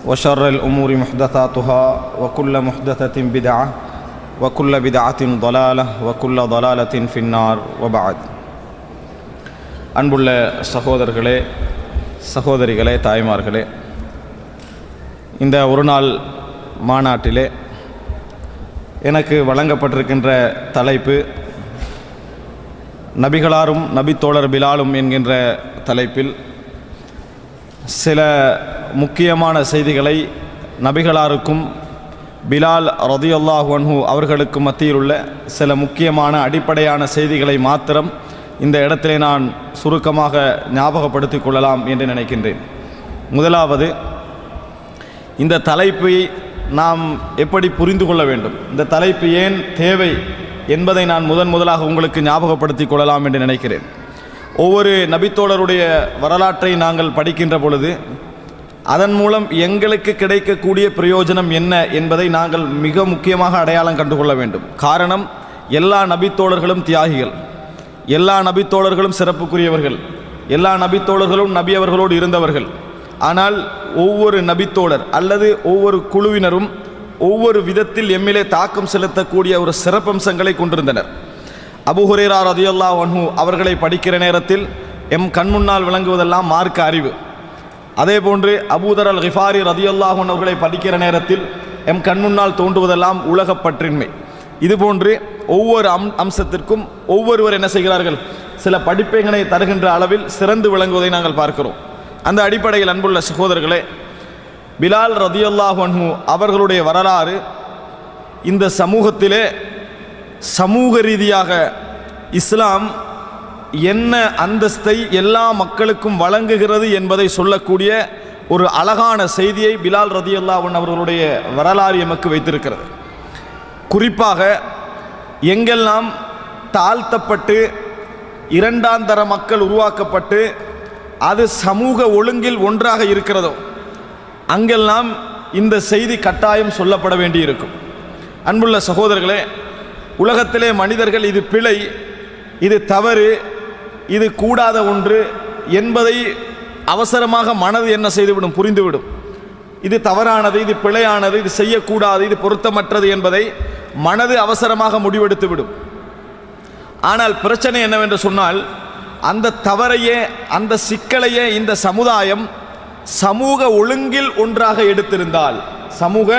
وشر الأمور محدثاتها وكل محدثة بدعة وكل بدعة ضلالة وكل ضلالة في النار وبعد. அன்புள்ள சகோதரர்களே, சகோதரிகளே, தாய்மார்களே, இந்த ஒரு நாள் மாநாட்டிலே எனக்கு வழங்கப்பட்டிருக்கின்ற தலைப்பு நபிகளாரும் நபித்தோழர் பிலாலும் என்கின்ற தலைப்பில் சில முக்கியமான செய்திகளை நபிகளாருக்கும் பிலால் ரதியல்லாஹு அன்ஹு அவர்களுக்கு மத்தியில் உள்ள சில முக்கியமான அடிப்படையான செய்திகளை மாத்திரம் இந்த இடத்திலே நான் சுருக்கமாக ஞாபகப்படுத்திக் கொள்ளலாம் என்று நினைக்கின்றேன். முதலாவது, இந்த தலைப்பை நாம் எப்படி புரிந்து கொள்ள வேண்டும், இந்த தலைப்பு ஏன் தேவை என்பதை நான் முதலாக உங்களுக்கு ஞாபகப்படுத்திக் கொள்ளலாம் என்று நினைக்கிறேன். ஒவ்வொரு நபித்தோழருடைய வரலாற்றை நாங்கள் படிக்கின்ற பொழுது அதன் மூலம் எங்களுக்கு கிடைக்கக்கூடிய பிரயோஜனம் என்ன என்பதை நாங்கள் மிக முக்கியமாக அடையாளம் கண்டுகொள்ள வேண்டும். காரணம், எல்லா நபித்தோழர்களும் தியாகிகள், எல்லா நபித்தோழர்களும் சிறப்புக்குரியவர்கள், எல்லா நபித்தோழர்களும் நபி அவர்களோடு இருந்தவர்கள். ஆனால் ஒவ்வொரு நபித்தோழர் அல்லது ஒவ்வொரு குழுவினரும் ஒவ்வொரு விதத்தில் எம்மிலே தாக்கம் செலுத்தக்கூடிய ஒரு சிறப்பம்சங்களை கொண்டிருந்தனர். அபூ ஹுரைரா ரலியல்லாஹு அன்ஹு அவர்களை படிக்கிற நேரத்தில் எம் கண்முன்னால் விளங்குவதெல்லாம் மார்க்க அறிவு. அதேபோன்று அபூதர் அல் கிஃபாரி ரலியல்லாஹு அன்ஹு அவர்களை படிக்கிற நேரத்தில் எம் கண்முன்னால் தோன்றுவதெல்லாம் உலகப்பற்றின்மை. இதுபோன்று ஒவ்வொரு அம்சத்திற்கும் ஒவ்வொருவர் என்ன செய்கிறார்கள், சில படிப்பினை தருகின்ற அளவில் சிறந்து விளங்குவதை நாங்கள் பார்க்கிறோம். அந்த அடிப்படையில் அன்புள்ள சகோதரர்களே, பிலால் ரலியல்லாஹு அன்ஹு அவர்களுடைய வரலாறு இந்த சமூகத்திலே சமூக ரீதியாக இஸ்லாம் என்ன அந்தஸ்தை எல்லா மக்களுக்கும் வழங்குகிறது என்பதை சொல்லக்கூடிய ஒரு அழகான செய்தியை பிலால் ரலியல்லாஹு அன்ஹு அவர்களுடைய வரலாறு எமக்கு வைத்திருக்கிறது. குறிப்பாக எங்கெல்லாம் தாழ்த்தப்பட்டு இரண்டாந்தர மக்கள் உருவாக்கப்பட்டு அது சமூக ஒழுங்கில் ஒன்றாக இருக்கிறதோ அங்கெல்லாம் இந்த செய்தி கட்டாயம் சொல்லப்பட வேண்டியிருக்கும். அன்புள்ள சகோதரர்களே, உலகத்திலே மனிதர்கள் இது பிழை, இது தவறு, இது கூடாத ஒன்று என்பதை அவசரமாக மனது என்ன செய்துவிடும், புரிந்துவிடும். இது தவறானது, இது பிழையானது, இது செய்யக்கூடாது, இது பொருத்தமற்றது என்பதை மனது அவசரமாக முடிவெடுத்துவிடும். ஆனால் பிரச்சனை என்னவென்று சொன்னால், அந்த தவறையே, அந்த சிக்கலையே இந்த சமுதாயம் சமூக ஒழுங்கில் ஒன்றாக எடுத்திருந்தால், சமூக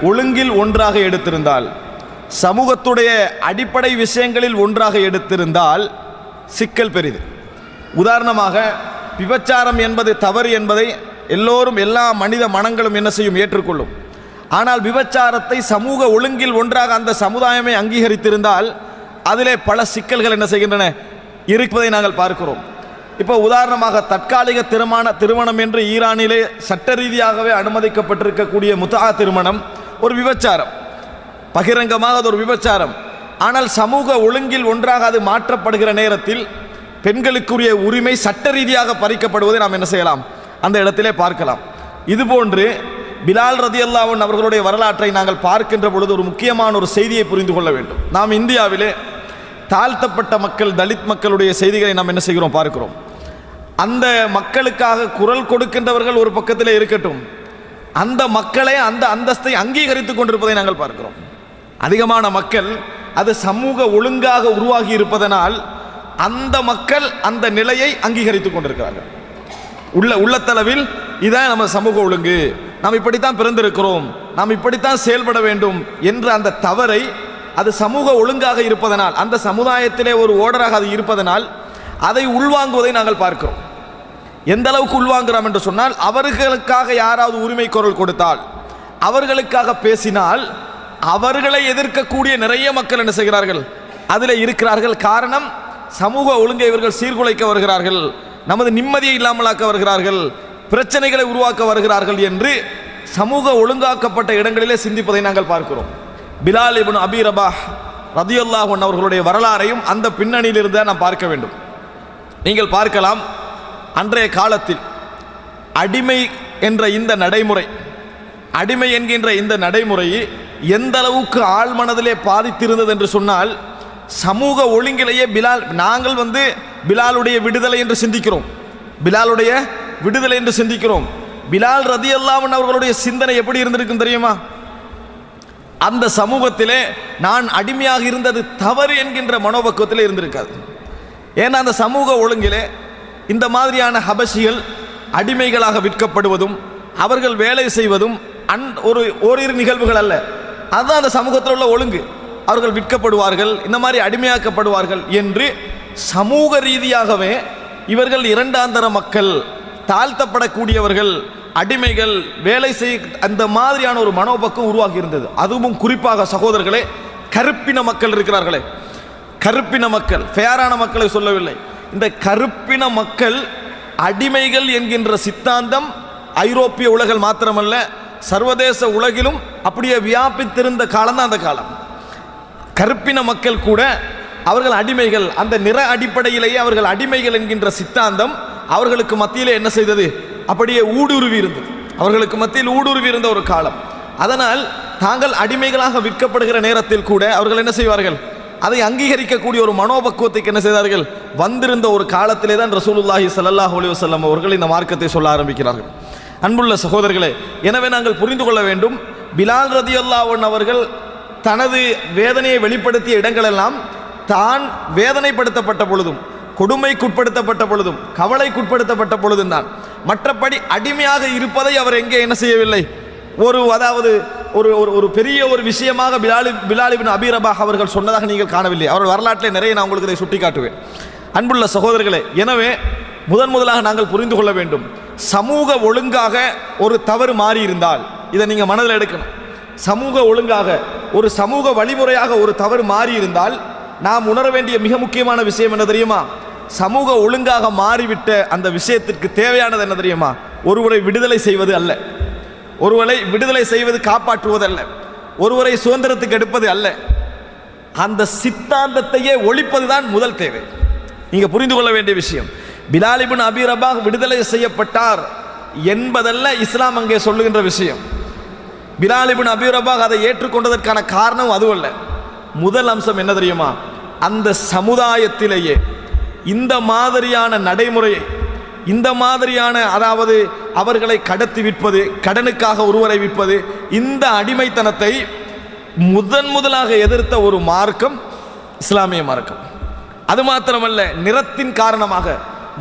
ஒழுங்கில் ஒன்றாக எடுத்திருந்தால், சமூகத்துடைய அடிப்படை விஷயங்களில் ஒன்றாக எடுத்திருந்தால் சிக்கல் பெரிது. உதாரணமாக, விபச்சாரம் என்பது தவறு என்பதை எல்லோரும், எல்லா மனித மனங்களும் என்ன செய்யும், ஏற்றுக்கொள்ளும். ஆனால் விபச்சாரத்தை சமூக ஒழுங்கில் ஒன்றாக அந்த சமுதாயமே அங்கீகரித்திருந்தால் அதிலே பல சிக்கல்கள் என்ன செய்கின்றன இருப்பதை நாங்கள் பார்க்கிறோம். இப்போ உதாரணமாக, தற்காலிக திருமணம் என்று ஈரானிலே சட்ட ரீதியாகவே அனுமதிக்கப்பட்டிருக்கக்கூடிய முத்தா திருமணம் ஒரு விபச்சாரம், பகிரங்கமாக அது ஒரு விபச்சாரம். ஆனால் சமூக ஒழுங்கில் ஒன்றாக அது மாற்றப்படுகிற நேரத்தில் பெண்களுக்குரிய உரிமை சட்ட ரீதியாக பறிக்கப்படுவதை நாம் என்ன செய்யலாம், அந்த இடத்திலே பார்க்கலாம். இதுபோன்று பிலால் ரலியல்லாஹு அன்ஹு அவர்களுடைய வரலாற்றை நாங்கள் பார்க்கின்ற பொழுது ஒரு முக்கியமான ஒரு செய்தியை புரிந்து கொள்ள வேண்டும். நாம் இந்தியாவிலே தாழ்த்தப்பட்ட மக்கள், தலித் மக்களுடைய செய்திகளை நாம் என்ன செய்கிறோம், பார்க்கிறோம். அந்த மக்களுக்காக குரல் கொடுக்கின்றவர்கள் ஒரு பக்கத்திலே இருக்கட்டும், அந்த மக்களே அந்த அந்தஸ்தை அங்கீகரித்துக் கொண்டிருப்பதை நாங்கள் பார்க்கிறோம். அதிகமான மக்கள் அது சமூக ஒழுங்காக உருவாகி இருப்பதனால் அந்த மக்கள் அந்த நிலையை அங்கீகரித்துக் கொண்டிருக்கிறார்கள். உள்ளத்தளவில் இதான் நம்ம சமூக ஒழுங்கு, நாம் இப்படித்தான் பிறந்திருக்கிறோம், நாம் இப்படித்தான் செயல்பட வேண்டும் என்ற அந்த தவறை, அது சமூக ஒழுங்காக இருப்பதனால், அந்த சமுதாயத்திலே ஒரு ஓடராக அது இருப்பதனால் அதை உள்வாங்குவதை நாங்கள் பார்க்கிறோம். எந்த அளவுக்கு உள்வாங்குகிறோம் என்று சொன்னால், அவர்களுக்காக யாராவது உரிமை குரல் கொடுத்தால், அவர்களுக்காக பேசினால், அவர்களை எதிர்க்கக்கூடிய நிறைய மக்கள் என்ன செய்கிறார்கள், அதில் இருக்கிறார்கள். காரணம், சமூக ஒழுங்கை இவர்கள் சீர்குலைக்க வருகிறார்கள், நமது நிம்மதியை இல்லாமலாக்க வருகிறார்கள், பிரச்சனைகளை உருவாக்க வருகிறார்கள் என்று சமூக ஒழுங்காக்கப்பட்ட இடங்களிலே சிந்திப்பதை நாங்கள் பார்க்கிறோம். பிலால் இப்னு அபி ரபாஹ் ரலியல்லாஹு அன்ஹு அவர்களுடைய வரலாறையும் அந்த பின்னணியில் இருந்து நாம் பார்க்க வேண்டும். நீங்கள் பார்க்கலாம், அன்றைய காலத்தில் அடிமை என்ற இந்த நடைமுறை, அடிமை என்கின்ற இந்த நடைமுறையை எந்த அளவுக்கு ஆழ்மனதிலே பாதித்திருந்தது என்று சொன்னால், சமூக ஒழுங்கிலேயே நாங்கள் பிலாலுடைய விடுதலை என்று சிந்திக்கிறோம், பிலாலுடைய விடுதலை என்று சிந்திக்கிறோம். பிலால் ரலியல்லாஹு அன்ஹு அவர்களுடைய சிந்தனை எப்படி இருந்திருக்கும் தெரியுமா? அந்த சமூகத்திலே நான் அடிமையாக இருந்தது தவறு என்கின்ற மனோபக்குவத்தில் இருந்திருக்காது. ஏன்னா அந்த சமூக ஒழுங்கிலே இந்த மாதிரியான ஹபஷிகள் அடிமைகளாக விற்கப்படுவதும் அவர்கள் வேலை செய்வதும் ஓரிரு நிகழ்வுகள் அல்ல. அதுதான் அந்த சமூகத்தில் உள்ள ஒழுங்கு. அவர்கள் விற்கப்படுவார்கள், இந்த மாதிரி அடிமையாக்கப்படுவார்கள் என்று சமூக ரீதியாகவே இவர்கள் இரண்டாந்தர மக்கள், தாழ்த்தப்படக்கூடியவர்கள், அடிமைகள், வேலை செய் அந்த மாதிரியான ஒரு மனோபக்கம் உருவாகி இருந்தது. அதுவும் குறிப்பாக சகோதரர்களே, கருப்பின மக்கள் இருக்கிறார்களே, கருப்பின மக்கள், ஃபேரான மக்களை சொல்லவில்லை, இந்த கருப்பின மக்கள் அடிமைகள் என்கின்ற சித்தாந்தம் ஐரோப்பிய உலகில் மாத்திரமல்ல சர்வதேச உலகிலும் அப்படியே வியாபித்திருந்த காலம் தான் அந்த காலம். கருப்பின மக்கள் கூட அவர்கள் அடிமைகள், அந்த நிற அடிப்படையிலேயே அவர்கள் அடிமைகள் என்கின்ற சித்தாந்தம் அவர்களுக்கு மத்தியிலே என்ன செய்தது? அப்படியே ஊடுருவி இருந்தது. அவர்களுக்கு மத்தியில் ஊடுருவி இருந்த ஒரு காலம். அதனால் தாங்கள் அடிமைகளாக விற்கப்படுகிற நேரத்தில் கூட அவர்கள் என்ன செய்வார்கள்? அதை அங்கீகரிக்கக்கூடிய ஒரு மனோபக்குவத்துக்கு என்ன செய்தார்கள்? வந்திருந்த ஒரு காலத்திலே தான் ரசூலுல்லாஹி ஸல்லல்லாஹு அலைஹி வஸல்லம் அவர்கள் இந்த மார்க்கத்தை சொல்ல ஆரம்பிக்கிறார்கள். அன்புள்ள சகோதரர்களே, எனவே நாங்கள் புரிந்து கொள்ள வேண்டும், பிலால் ரலியல்லாஹு அன்ஹு அவர்கள் தனது வேதனையை வெளிப்படுத்திய இடங்களெல்லாம் தான் வேதனைப்படுத்தப்பட்ட பொழுதும், கொடுமைக்குட்படுத்தப்பட்ட பொழுதும், கவலைக்குட்படுத்தப்பட்ட பொழுதும் தான். மற்றபடி அடிமையாக இருப்பதை அவர் எங்கே என்ன செய்யவில்லை. அதாவது ஒரு பெரிய ஒரு விஷயமாக பிலால் இப்னு அபீ ரபாஹ் அவர்கள் சொன்னதாக நீங்கள் காணவில்லை. அவர்கள் வரலாற்றில் நிறைய நான் உங்களுக்கு இதை சுட்டி காட்டுவேன். அன்புள்ள சகோதரர்களே, எனவே முதலாக நாங்கள் புரிந்து கொள்ள வேண்டும், சமூக ஒழுங்காக ஒரு தவறு மாறி இருந்தால் இதை நீங்கள் மனதில் எடுக்கணும். சமூக ஒழுங்காக ஒரு சமூக வழிமுறையாக ஒரு தவறு மாறி இருந்தால் நாம் உணர வேண்டிய மிக முக்கியமான விஷயம் என்ன தெரியுமா? சமூக ஒழுங்காக மாறிவிட்ட அந்த விஷயத்திற்கு தேவையானது என்ன தெரியுமா? ஒருவரை விடுதலை செய்வது அல்ல, ஒருவரை விடுதலை செய்வது காப்பாற்றுவதல்ல, ஒருவரை சுதந்திரத்துக்கு எடுப்பது அல்ல, அந்த சித்தாந்தத்தையே ஒழிப்பதுதான் முதல் தேவை. நீங்க புரிந்து கொள்ள வேண்டிய விஷயம், பிலால் இப்னு அபீ ரபாஹ் விடுதலை செய்யப்பட்டார் என்பதல்ல இஸ்லாம் அங்கே சொல்லுகின்ற விஷயம். பிலால் இப்னு அபீ ரபாஹ் அதை ஏற்றுக்கொண்டதற்கான காரணம் அதுவல்ல. முதல் அம்சம் என்ன தெரியுமா? அந்த சமுதாயத்திலேயே இந்த மாதிரியான நடைமுறையை, இந்த மாதிரியான, அதாவது அவர்களை கடத்தி விற்பது, கடனுக்காக ஒருவரை விற்பது, இந்த அடிமைத்தனத்தை முதலாக எதிர்த்த ஒரு மார்க்கம் இஸ்லாமிய மார்க்கம். அது மாத்திரமல்ல, நிறத்தின் காரணமாக,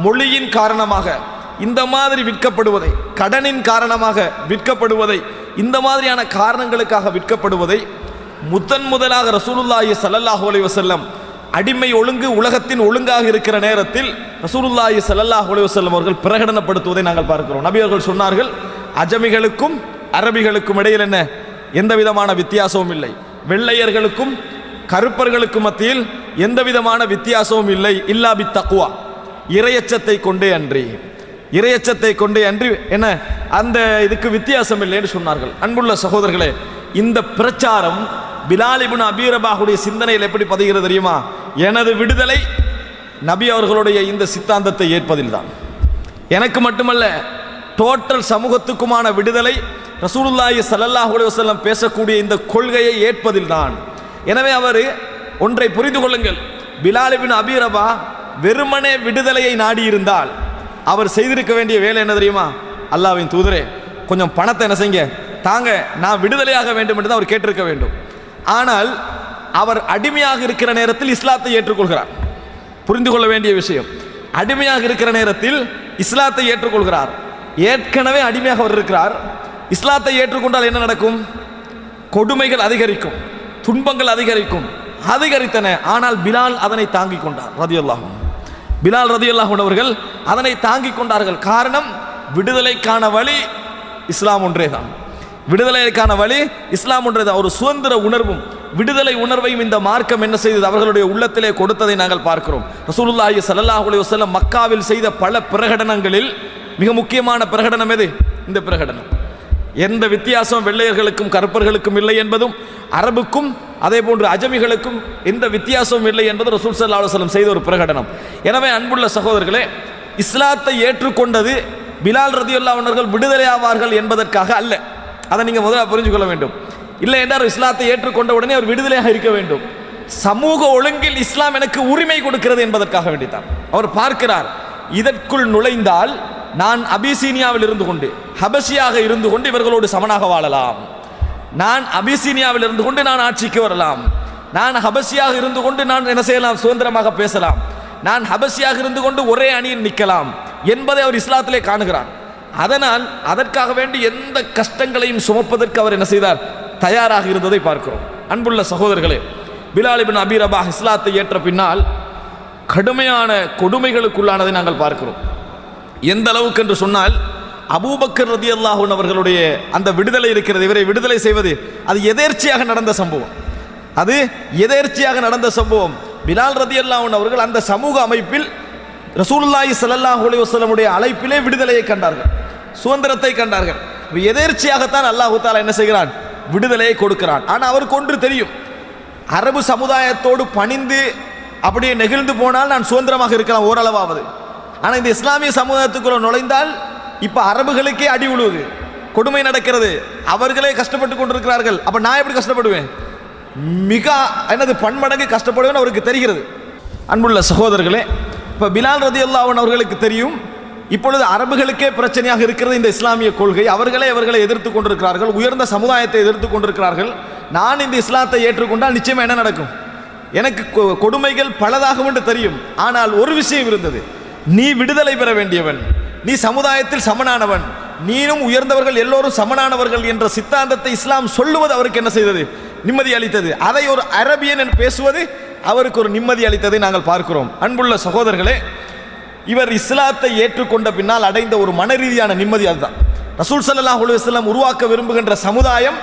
மொழியின் காரணமாக இந்த மாதிரி விற்கப்படுவதை, கடனின் காரணமாக விற்கப்படுவதை, இந்த மாதிரியான காரணங்களுக்காக விற்கப்படுவதை முதலாக ரசூலுல்லாஹி ஸல்லல்லாஹு அலைஹி வஸல்லம், அடிமை ஒழுங்கு உலகத்தின் ஒழுங்காக இருக்கிற நேரத்தில் ரசூலுல்லாஹி ஸல்லல்லாஹு அலைஹி வஸல்லம் அவர்கள் பிரகடனப்படுத்துவதை நாங்கள் பார்க்கிறோம். நபி அவர்கள் சொன்னார்கள், அஜமிகளுக்கும் அரபிகளுக்கும் இடையில் என்ன எந்த விதமான வித்தியாசமும் இல்லை, வெள்ளையர்களுக்கும் கருப்பர்களுக்கும் மத்தியில் எந்த விதமான வித்தியாசமும் இல்லை, இல்லா பி தக்வா, இறையச்சத்தை கொண்டே அன்றி, இறையச்சத்தை கொண்டே அன்றி என்ன அந்த இதுக்கு வித்தியாசம் இல்லை என்று சொன்னார்கள். அன்புள்ள சகோதரர்களே, இந்த பிரச்சாரம் பிலால் இப்னு அபீ ரபாஹுடைய சிந்தனையில் எப்படி பதிகிறது தெரியுமா? எனது விடுதலை நபி அவர்களுடைய இந்த சித்தாந்தத்தை ஏற்பதில் தான். எனக்கு மட்டுமல்ல, டோட்டல் சமூகத்துக்குமான விடுதலை ரசூலுல்லாஹி ஸல்லல்லாஹு அலைஹி வஸல்லம் பேசக்கூடிய இந்த கொள்கையை ஏற்பதில் தான். எனவே அவர் ஒன்றை புரிந்து கொள்ளுங்கள், பிலால் இப்னு அபீ ரபாஹ் வெறுமனே விடுதலையை நாடி இருந்தால் அவர் செய்திருக்க வேண்டிய வேலை என்ன தெரியுமா? அல்லாஹ்வின் தூதரே, கொஞ்சம் பணத்தை என்ன செய்யுங்க தாங்க, நான் விடுதலையாக வேண்டும் என்று தான் அவர் கேட்டிருக்க வேண்டும். ஆனால் அவர் அடிமையாக இருக்கிற நேரத்தில் இஸ்லாத்தை ஏற்றுக்கொள்கிறார். புரிந்து கொள்ள வேண்டிய விஷயம், அடிமையாக இருக்கிற நேரத்தில் இஸ்லாத்தை ஏற்றுக்கொள்கிறார். ஏற்கனவே அடிமையாக அவர் இருக்கிறார். இஸ்லாத்தை ஏற்றுக்கொண்டால் என்ன நடக்கும்? கொடுமைகள் அதிகரிக்கும், துன்பங்கள் அதிகரிக்கும், அதிகரித்தன. ஆனால் பிலால் அதனை தாங்கிக் கொண்டார் ரலியல்லாஹு அன்ஹு. பிலால் ரலியல்லாஹு அன்ஹு அவர்கள் அதனை தாங்கிக் கொண்டார்கள். காரணம், விடுதலைக்கான வழி இஸ்லாம் ஒன்றே தான். விடுதலைக்கான வழி இஸ்லாம் ஒன்றே தான். ஒரு சுதந்திர உணர்வும் விடுதலை உணர்வையும் இந்த மார்க்கம் என்ன செய்தது? அவர்களுடைய உள்ளத்திலே கொடுத்ததை நாங்கள் பார்க்கிறோம். ரசூலுல்லாஹி ஸல்லல்லாஹு அலைஹி வஸல்லம் மக்காவில் செய்த பல பிரகடனங்களில் மிக முக்கியமான பிரகடனம் எது? இந்த பிரகடனம். எந்த வித்தியாசம் வெள்ளையர்களுக்கும் கருப்பர்களுக்கும் இல்லை என்பதும், அரபுக்கும் அதே போன்று அஜமிகளுக்கும் எந்த வித்தியாசமும் இல்லை என்பது ரசூல் ஸல்லல்லாஹு அலைஹி வஸல்லம் செய்த ஒரு பிரகடனம். எனவே அன்புள்ள சகோதரர்களே, இஸ்லாத்தை ஏற்றுக்கொண்டது பிலால் ரலியல்லாஹு அன்ஹு அவர்கள் விடுதலை ஆவார்கள் என்பதற்காக அல்ல. அதை நீங்கள் முதல்ல புரிஞ்சு கொள்ள வேண்டும். இல்லை என்றால் இஸ்லாத்தை ஏற்றுக்கொண்ட உடனே அவர் விடுதலையாக இருக்க வேண்டும். சமூக ஒழுங்கில் இஸ்லாம் எனக்கு உரிமை கொடுக்கிறது என்பதற்காக வேண்டித்தான் அவர் பார்க்கிறார். இதற்குள் நுழைந்தால் நான் அபிசீனியாவில் இருந்து கொண்டு ஹபஷியாக இருந்து கொண்டு இவர்களோடு சமனாக வாழலாம், நான் அபிசீனியாவில் இருந்து கொண்டு நான் ஆட்சிக்கு வரலாம், நான் ஹபஷியாக இருந்து கொண்டு நான் என்ன செய்யலாம், சுதந்திரமாக பேசலாம், நான் ஹபஷியாக இருந்து கொண்டு ஒரே அணியில் நிற்கலாம் என்பதை அவர் இஸ்லாத்திலே காணுகிறார். அதனால் அதற்காக வேண்டி எந்த கஷ்டங்களையும் சுமப்பதற்கு அவர் என்ன செய்தார், தயாராக இருந்ததை பார்க்கிறோம். அன்புள்ள சகோதரர்களே, பிலால் இப்னு அபி ரபாஹ் இஸ்லாத்தை ஏற்ற பின்னால் கடுமையான கொடுமைகளுக்குள்ளானதை நாங்கள் பார்க்கிறோம். எந்த அளவுக்கு என்று சொன்னால், அபூபக்கர் ரலியல்லாஹு அன்ஹு அவர்களுடைய அந்த விடுதலை இருக்கிறது, இவரை விடுதலை செய்வது அது எதேர்ச்சியாக நடந்த சம்பவம், அது எதேர்ச்சியாக நடந்த சம்பவம். பிலால் ரலியல்லாஹு அன்ஹு அவர்கள் அந்த சமூக அமைப்பில் ரசூலுல்லாஹி ஸல்லல்லாஹு அலைஹி வஸல்லமுடைய அழைப்பிலே விடுதலையை கண்டார்கள், சுதந்திரத்தை கண்டார்கள். எதேர்ச்சியாகத்தான் அல்லாஹ் தஆலா என்ன செய்கிறான், விடுதலையை கொடுக்கிறான். ஆனால் அவருக்கு ஒன்று தெரியும், அரபு சமுதாயத்தோடு பணிந்து அப்படியே நெகிழ்ந்து போனால் நான் சுதந்திரமாக இருக்கலாம் ஓரளவாவது. ஆனால் இந்த இஸ்லாமிய சமுதாயத்துக்குள்ள நுழைந்தால் இப்போ அரபுகளுக்கே அடி விழுவுது, கொடுமை நடக்கிறது, அவர்களே கஷ்டப்பட்டு கொண்டிருக்கிறார்கள். அப்போ நான் எப்படி கஷ்டப்படுவேன், மிக என்னது பன்மடங்கு கஷ்டப்படுவேன் அவருக்கு தெரிகிறது. அன்புள்ள சகோதரர்களே, இப்போ பிலால் ரலியல்லாஹு அன்ஹு அவர்களுக்கு தெரியும் இப்பொழுது அரபுகளுக்கே பிரச்சனையாக இருக்கிறது இந்த இஸ்லாமிய கொள்கை, அவர்களை எதிர்த்து கொண்டிருக்கிறார்கள், உயர்ந்த சமுதாயத்தை எதிர்த்து கொண்டிருக்கிறார்கள். நான் இந்த இஸ்லாத்தை ஏற்றுக்கொண்டால் நிச்சயமாக என்ன நடக்கும், எனக்கு கொடுமைகள் பலதாகும் என்று தெரியும். ஆனால் ஒரு விஷயம் இருந்தது, நீ விடுதலை பெற வேண்டியவன், நீ சமுதாயத்தில் சமனானவன், நீனும் உயர்ந்தவர்கள் எல்லோரும் சமனானவர்கள் என்ற சித்தாந்தத்தை இஸ்லாம் சொல்லுவது அவருக்கு என்ன செய்தது, நிம்மதி அளித்தது. அதை ஒரு அரபியன் பேசுவது அவருக்கு ஒரு நிம்மதி அளித்ததை நாங்கள் பார்க்கிறோம். அன்புள்ள சகோதரர்களே, இவர் இஸ்லாத்தை ஏற்றுக்கொண்ட பின்னால் அடைந்த ஒரு மன ரீதியான நிம்மதி அதுதான். ரசூல் ஸல்லல்லாஹு அலைஹி வஸல்லம் உருவாக்க விரும்புகின்ற சமுதாயம்,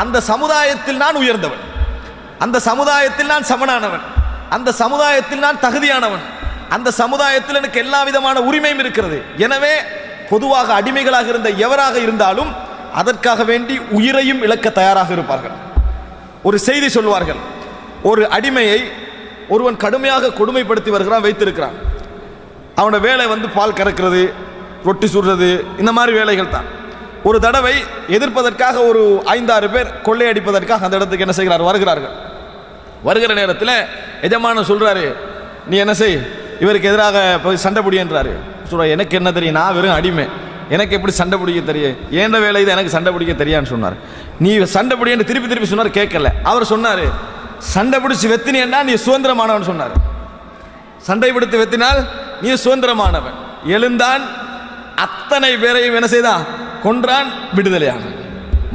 அந்த சமுதாயத்தில் நான் உயர்ந்தவன், அந்த சமுதாயத்தில் நான் சமனானவன், அந்த சமுதாயத்தில் நான் தகுதியானவன், அந்த சமுதாயத்தில் எனக்கு எல்லா விதமான உரிமையும் இருக்கிறது. எனவே பொதுவாக அடிமைகளாக இருந்த எவராக இருந்தாலும் அதற்காக வேண்டி உயிரையும் இழக்க தயாராக இருப்பார்கள். ஒரு செய்தி சொல்வார்கள், ஒரு அடிமையை ஒருவன் கடுமையாக கொடுமைப்படுத்தி வருகிறான், வைத்திருக்கிறான். அவனோட வேலை பால் கறக்கிறது, ரொட்டி சுடுறது, இந்த மாதிரி வேலைகள் தான். ஒரு தடவை எதிர்ப்பதற்காக ஒரு 5-6 பேர் கொள்ளையடிப்பதற்காக அந்த இடத்துக்கு என்ன செய்கிறார், வருகிறார்கள். வருகிற நேரத்தில் எஜமானன் சொல்றாரு, நீ என்ன செய், இவருக்கு எதிராக போய் சண்டை பிடி என்றாரு. சொல்ற, எனக்கு என்ன தெரியும், நான் வெறும் அடிமை, எனக்கு எப்படி சண்டை பிடிக்க தெரியும், ஏண்ட வேலை இது, எனக்கு சண்டை பிடிக்க தெரியான்னு சொன்னார். நீ சண்டை பிடின்னு திருப்பி திருப்பி சொன்னார், கேட்கல. அவர் சொன்னார், சண்டை பிடிச்சி வெத்தினா நீ சுதந்திரமானவன் சொன்னார். சண்டை பிடித்து வெத்தினால் நீ சுதந்திரமானவன். எழுந்தான், அத்தனை பேரையும் என்ன செய்தான், கொன்றான், விடுதலையான.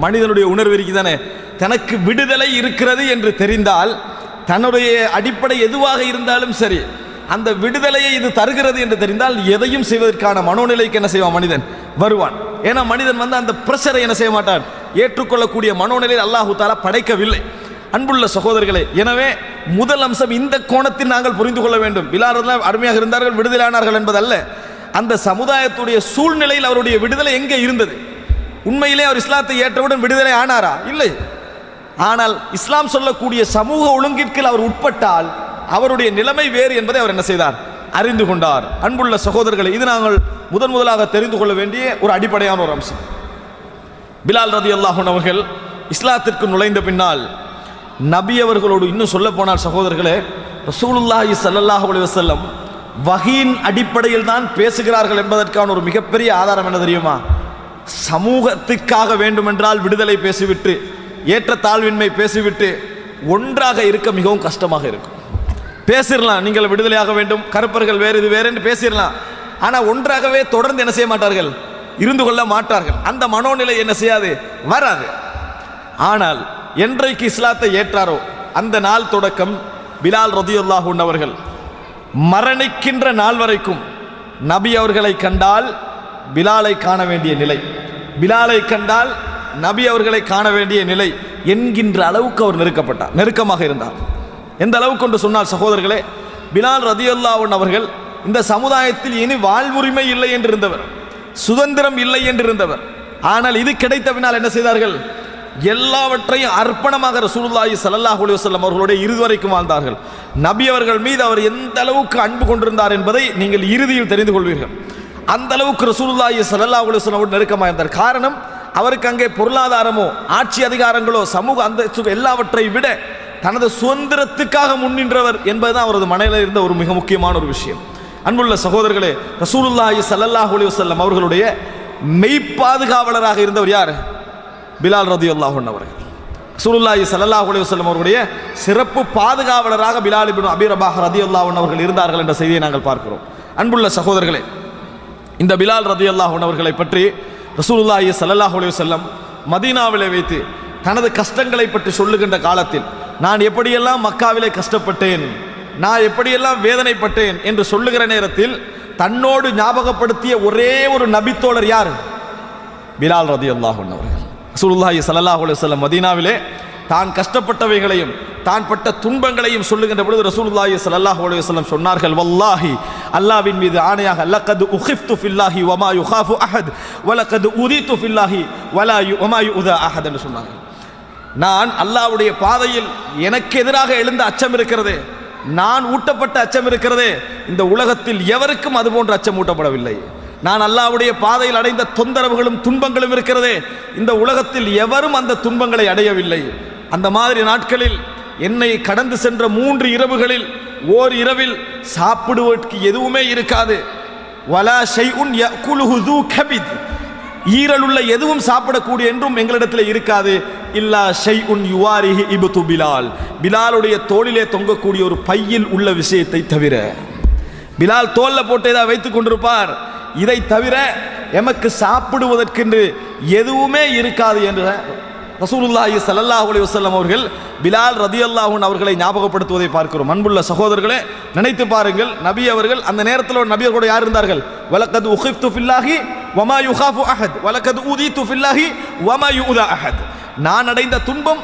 மனிதனுடைய உணர்வு இருக்குதானே, தனக்கு விடுதலை இருக்கிறது என்று தெரிந்தால், தன்னுடைய அடிப்படை எதுவாக இருந்தாலும் சரி, அந்த விடுதலையை இது தருகிறது என்று தெரிந்தால் எதையும் செய்வதற்கான மனோநிலைக்கு என்ன செய்வான், மனிதன் வருவான். ஏன்னா மனிதன் அந்த பிரஷரை என்ன செய்ய மாட்டான், ஏற்றுக்கொள்ளக்கூடிய மனோநிலையில் அல்லாஹு தஆலா படைக்கவில்லை. அன்புள்ள சகோதரர்களே, எனவே முதல் அம்சம் இந்த கோணத்தில் நாங்கள் புரிந்து கொள்ள வேண்டும். பிலால் அருமையாக இருந்தார்கள், விடுதலையானார்கள் என்பதல்ல, அந்த சமுதாயத்துடைய சூழ்நிலையில் அவருடைய விடுதலை எங்கே இருந்தது. உண்மையிலே அவர் இஸ்லாத்தை ஏற்றவுடன் விடுதலை ஆனாரா? இல்லை. ஆனால் இஸ்லாம் சொல்லக்கூடிய சமூக ஒழுங்கிற்கு அவர் உட்பட்டால் அவருடைய நிலைமை வேறு என்பதை அவர் என்ன செய்தார், அறிந்து கொண்டார். அன்புள்ள சகோதரர்களை, இது நாங்கள் முதலாக தெரிந்து கொள்ள வேண்டிய ஒரு அடிப்படையான ஒரு அம்சம். பிலால் ரலியல்லாஹு அன்ஹு அவர்கள் இஸ்லாத்திற்கு நுழைந்த பின்னால் நபி அவர்களோடு, இன்னும் சொல்ல போனால் சகோதரர்களே, ரசூலுல்லாஹி ஸல்லல்லாஹு அலைஹி வஸல்லம் வஹீன் அடிப்படையில் தான் பேசுகிறார்கள் என்பதற்கான ஒரு மிகப்பெரிய ஆதாரம் என்ன தெரியுமா, சமூகத்துக்காக வேண்டுமென்றால் விடுதலை பேசிவிட்டு, ஏற்றத்தாழ்வின்மை பேசிவிட்டு ஒன்றாக இருக்க மிகவும் கஷ்டமாக இருக்கும். பேசிடலாம், நீங்கள் விடுதலையாக வேண்டும், கருப்பர்கள் வேறு, இது வேறு என்று பேசிடலாம். ஆனால் ஒன்றாகவே தொடர்ந்து என்ன செய்ய மாட்டார்கள், இருந்து கொள்ள மாட்டார்கள். அந்த மனோநிலை என்ன செய்யாது, வராது. ஆனால் என்றைக்கு இஸ்லாத்தை ஏற்றாரோ அந்த நாள் தொடக்கம் பிலால் ரலியல்லாஹு அன்ஹு அவர்கள் மரணிக்கின்ற நாள் வரைக்கும் நபி அவர்களை கண்டால் பிலாலை காண வேண்டிய நிலை, பிலாலை கண்டால் நபி அவர்களை காண வேண்டிய நிலை என்கின்ற அளவுக்கு அவர் நெருக்கமாக இருந்தார். எந்த அளவுக்கு என்று சொன்னால் சகோதரர்களே, பிலால் ரலியல்லாஹு அன்ஹு அவர்கள் இந்த சமுதாயத்தில் இனி வாழ்வுரிமை இல்லை என்று இருந்தவர், சுதந்திரம் இல்லை என்று இருந்தவர். ஆனால் இது கிடைத்த பின்னால் என்ன செய்தார்கள், எல்லாவற்றையும் அர்ப்பணமாக ரசூலுல்லாஹி ஸல்லல்லாஹு அலைஹி வஸல்லம் அவர்களுடைய இறுதி வரைக்கும் வாழ்ந்தார்கள். நபி அவர்கள் மீது அவர் எந்த அளவுக்கு அன்பு கொண்டிருந்தார் என்பதை நீங்கள் இறுதியில் தெரிந்து கொள்வீர்கள். அந்த அளவுக்கு ரசூலுல்லாஹி ஸல்லல்லாஹு அலைஹி வஸல்லம் நெருக்கமாக இருந்தார். காரணம், அவருக்கு அங்கே பொருளாதாரமோ ஆட்சி அதிகாரங்களோ சமூக அந்த எல்லாவற்றை விட தனது சுதந்திரத்துக்காக முன்னின்றவர் என்பதுதான் அவரது மனதில் இருந்த ஒரு மிக முக்கியமான ஒரு விஷயம். அன்புள்ள சகோதரர்களே, ரசூலுல்லாஹி ஸல்லல்லாஹு அலைஹி வஸல்லம் அவர்களுடைய மெய்ப்பாதுகாவலராக இருந்தவர் யார்? பிலால் ரலியல்லாஹு அன்ஹு அவர்கள். ரசூலுல்லாஹி ஸல்லல்லாஹு அலைஹி வஸல்லம் அவருடைய சிறப்பு பாதுகாவலராக பிலால் இப்னு அபி ரபாஹ் ரலியல்லாஹு அன்ஹு அவர்கள் இருந்தார்கள் என்ற செய்தியை நாங்கள் பார்க்கிறோம். அன்புள்ள சகோதரர்களே, இந்த பிலால் ரலியல்லாஹு அன்ஹு அவர்களை பற்றி ரசூலுல்லாஹி ஸல்லல்லாஹு அலைஹி வஸல்லம் மதீனாவிலே வைத்து தனது கஷ்டங்களை பற்றி சொல்லுகின்ற காலத்தில், நான் எப்படியெல்லாம் மக்காவிலே கஷ்டப்பட்டேன், நான் எப்படியெல்லாம் வேதனைப்பட்டேன் என்று சொல்லுகிற நேரத்தில் தன்னோடு ஞாபகப்படுத்திய ஒரே ஒரு நபித்தோழர் யார்? பிலால் ரலியல்லாஹு அன்ஹு அவர்கள். ரசூலுல்லாஹி ஸல்லல்லாஹு அலைஹி வஸல்லம் மதீனாவிலே தான் கஷ்டப்பட்டவைகளையும் தான் பட்ட துன்பங்களையும் சொல்லுகின்ற பொழுது ரசூலுல்லாஹி ஸல்லல்லாஹு அலைஹி வஸல்லம் சொன்னார்கள், வல்லாஹி, அல்லாஹ்வின் மீது ஆணையாக, லக்கத் உகிஃப்து ஃபில்லாஹி வமா யுகாஃபு அஹத் வலக்கத் உதீது ஃபில்லாஹி வமா யுதா அஹத் என்று சொன்னார்கள். நான் அல்லாஹ்வுடைய பாதையில் எனக்கு எதிராக எழுந்த அச்சம் இருக்கிறதே, நான் ஊட்டப்பட்ட அச்சம் இருக்கிறதே, இந்த உலகத்தில் எவருக்கும் அது போன்ற அச்சம் ஊட்டப்படவில்லை. நான் அல்லாஹ்வுடைய பாதையில் அடைந்த தொந்தரவுகளும் துன்பங்களும் இருக்கிறதே, இந்த உலகத்தில் எவரும் அந்த துன்பங்களை அடையவில்லை. அந்த மாதிரி நாட்களில் என்னை கடந்து சென்ற 3 இரவுகளில் ஓர் இரவில் சாப்பிடுவதற்கு எதுவுமே இருக்காது. வலா ஷைஉன் யஅகுலுஹு து கபித், ஈரலுள்ள எதுவும் சாப்பிடக்கூடிய என்றும் எங்களிடத்தில் இருக்காது. இல்லா ஷைஉன் யுவாரிஹி இப்து பிலால், பிலாலுடைய தோளிலே தொங்கக்கூடிய ஒரு பையில் உள்ள விஷயத்தை தவிர. பிலால் தோல்ல போட்டு ஏதாவது வைத்துக் கொண்டிருப்பார், இதை தவிர எமக்கு சாப்பிடுவதற்கென்று எதுவுமே இருக்காது என்று ரசூலுல்லாஹி ஸல்லல்லாஹு அலைஹி வஸல்லம் அவர்கள் பிலால் ரலியல்லாஹு அன்ஹு அவர்களை ஞாபகப்படுத்துவதை பார்க்கிறோம். அன்புள்ள சகோதரர்களே, நினைத்து பாருங்கள், நபி அவர்கள் அந்த நேரத்தில் ஒரு நபி கூட யார் இருந்தார்கள்? வலக்கத் உகிஃப்து ஃபில்லாஹி வமா யுகாஃபு அஹத் வலக்கத் உதீது ஃபில்லாஹி வமா யுதா அஹத். நான் அடைந்த துன்பம்,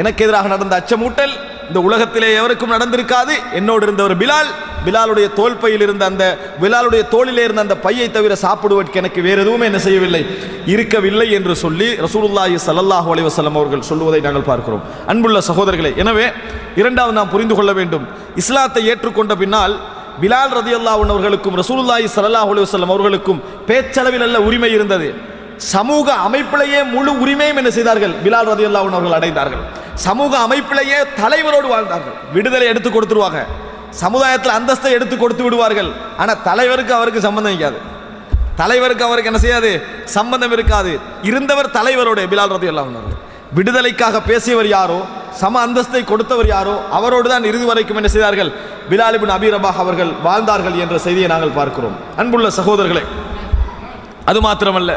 எனக்கு எதிராக நடந்த அச்சமூட்டல் இந்த உலகத்திலே எவருக்கும் நடந்திருக்காது. என்னோடு இருந்தவர் பிலால், பிலாலுடைய தோல் பையில் இருந்த அந்த பிலாலுடைய தோளிலே இருந்த அந்த பையை தவிர சாப்பிடுவதற்கு எனக்கு வேறு எதுவுமே என்ன செய்யவில்லை, இருக்கவில்லை என்று சொல்லி ரசூலுல்லாஹி ஸல்லல்லாஹு அலைஹி வஸல்லம் அவர்கள் சொல்லுவதை நாங்கள் பார்க்கிறோம். அன்புள்ள சகோதரர்களே, எனவே இரண்டாவது நாம் புரிந்து கொள்ள வேண்டும், இஸ்லாத்தை ஏற்றுக்கொண்ட பின்னால் பிலால் ரலியல்லாஹு அன்ஹு அவர்களுக்கும் ரசூலுல்லாஹி ஸல்லல்லாஹு அலைஹி வஸல்லம் அவர்களுக்கும் பேச்சளவில் அல்ல உரிமை இருந்தது, சமூக அமைப்பிலேயே முழு உரிமையும் என்ன செய்தார்கள்? பிலால் ரலியல்லாஹு அன்ஹு அவர்கள் அடைந்தார்கள். சமூக அமைப்பிலேயே தலைவரோடு வாழ்ந்தார்கள். விடுதலை எடுத்து கொடுத்துருவாங்க, சமுதாயத்தில் அந்தஸ்தை எடுத்து கொடுத்து விடுவார்கள். ஆனால் தலைவருக்கு அவருக்கு சம்பந்தம் இருக்காது, தலைவருக்கு அவருக்கு என்ன செய்யாது, சம்பந்தம் இருக்காது. இருந்தவர் தலைவரோட பிலால் ரலியல்லாஹு அன்ஹு அவர்கள். விடுதலைக்காக பேசியவர் யாரோ, சம அந்தஸ்தை கொடுத்தவர் யாரோ, அவரோடு தான் இறுதி வரைக்கும் என்ன செய்தார்கள்? பிலால் இப்னு அபி ரபாஹ் அவர்கள் வாழ்ந்தார்கள் என்ற செய்தியை நாங்கள் பார்க்கிறோம். அன்புள்ள சகோதரர்களே, அது மாத்திரமல்ல,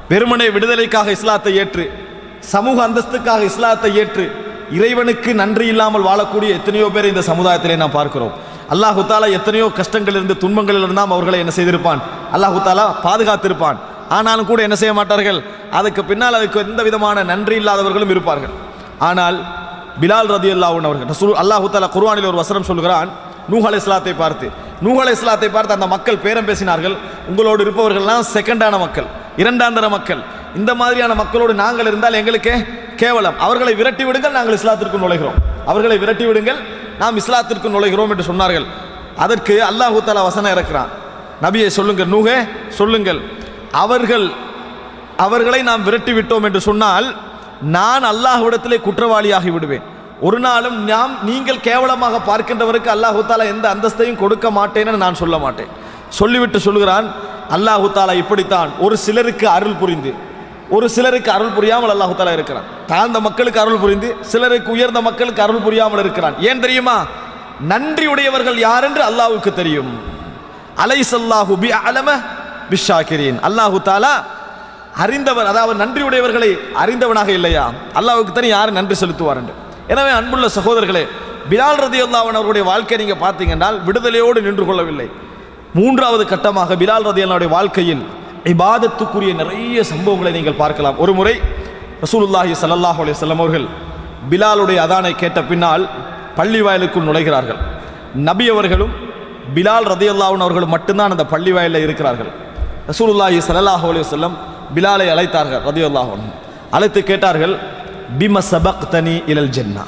வெறுமனே விடுதலைக்காக இஸ்லாத்தை ஏற்று, சமூக அந்தஸ்துக்காக இஸ்லாத்தை ஏற்று இறைவனுக்கு நன்றி இல்லாமல் வாழக்கூடிய எத்தனையோ பேர் இந்த சமுதாயத்திலே நாம் பார்க்கிறோம். அல்லாஹு தாலா எத்தனையோ கஷ்டங்களிலிருந்து துன்பங்களிலிருந்து நாம் அவர்களை என்ன செய்திருப்பான்? அல்லாஹு தாலா பாதுகாத்திருப்பான். ஆனாலும் கூட என்ன செய்ய மாட்டார்கள்? அதுக்கு பின்னால் அதுக்கு எந்த விதமான நன்றி இல்லாதவர்களும் இருப்பார்கள். ஆனால் பிலால் ரலியல்லாஹு அன்ஹு அவர்கள், ரசூல் அல்லாஹு தாலா குர்ஆனில் ஒரு வசனம் சொல்கிறான், நூஹ் அலைஹிஸ்ஸலாத்தை பார்த்து, நூஹ் அலைஹிஸ்ஸலாத்தை பார்த்து அந்த மக்கள் பேரம் பேசினார்கள், உங்களோடு இருப்பவர்கள்லாம் செகண்டான மக்கள், இரண்டாந்தர மக்கள், இந்த மாதிரியான மக்களோடு நாங்கள் இருந்தால் எங்களுக்கு கேவலம், அவர்களை விரட்டி விடுங்கள், நாங்கள் இஸ்லாத்திற்கு நுழைகிறோம், அவர்களை விரட்டி விடுங்கள், நாம் இஸ்லாத்திற்கு நுழைகிறோம் என்று சொன்னார்கள். அதற்கு அல்லாஹு தஆலா வசனம் இறக்குறான், நபியை சொல்லுங்கள், நூஹே சொல்லுங்கள், அவர்களை நாம் விரட்டி விட்டோம் என்று சொன்னால் நான் அல்லாஹ்விடத்திலே குற்றவாளியாகி விடுவேன். ஒரு நாளும் நீங்கள் கேவலமாக பார்க்கின்றவருக்கு அல்லாஹு தஆலா எந்த அந்தஸ்தையும் கொடுக்க மாட்டேன்னு நான் சொல்ல மாட்டேன். சொல்லிவிட்டு சொல்கிறான், அல்லாஹு தஆலா இப்படித்தான் ஒரு சிலருக்கு அருள் புரிந்து ஒரு சிலருக்கு அருள் புரியாமல் அல்லாஹு தஆலா இருக்கிறான். தாழ்ந்த மக்களுக்கு அருள் புரிந்து சிலருக்கு உயர்ந்த மக்களுக்கு அருள் புரியாமல் இருக்கிறான். ஏன் தெரியுமா? நன்றியுடையவர்கள் யார் என்று அல்லாஹ்வுக்கு தெரியும். அலைஸல்லாஹு பிஅலம பிஷ்ஷாகிரீன், அல்லாஹு தஆலா அறிந்தவர், அதாவது நன்றியுடையவர்களை அறிந்தவனாக இல்லையா? அல்லாஹ்வுக்கு தெரியும் யார் நன்றி செலுத்துவார் என்று. எனவே அன்புள்ள சகோதரர்களே, பிலால் ரலியல்லாஹு அன்ஹு அவருடைய வாழ்க்கையை நீங்கள் பார்த்தீங்கன்னால் விடுதலையோடு நின்று கொள்ளவில்லை. மூன்றாவது கட்டமாக பிலால் ரலியல்லாஹு அன்ஹுடைய வாழ்க்கையில் இபாதத்துக்குரிய நிறைய சம்பவங்களை நீங்கள் பார்க்கலாம். ஒரு முறை ரசூலுல்லாஹி ஸல்லல்லாஹு அலைஹி வஸல்லம் அவர்கள் பிலாலுடைய அதானை கேட்ட பின்னால் பள்ளி வாயிலுக்குள் நுழைகிறார்கள். நபி அவர்களும் பிலால் ரலியல்லாஹு அன்ஹு அவர்களும் மட்டும்தான் அந்த பள்ளி வாயிலில் இருக்கிறார்கள். ரசூலுல்லாஹி ஸல்லல்லாஹு அலைஹி வஸல்லம் பிலாலை அழைத்தார்கள், ரலியல்லாஹு அன்ஹு அழைத்து கேட்டார்கள், பிம சபக்தனி இலல் ஜன்னா,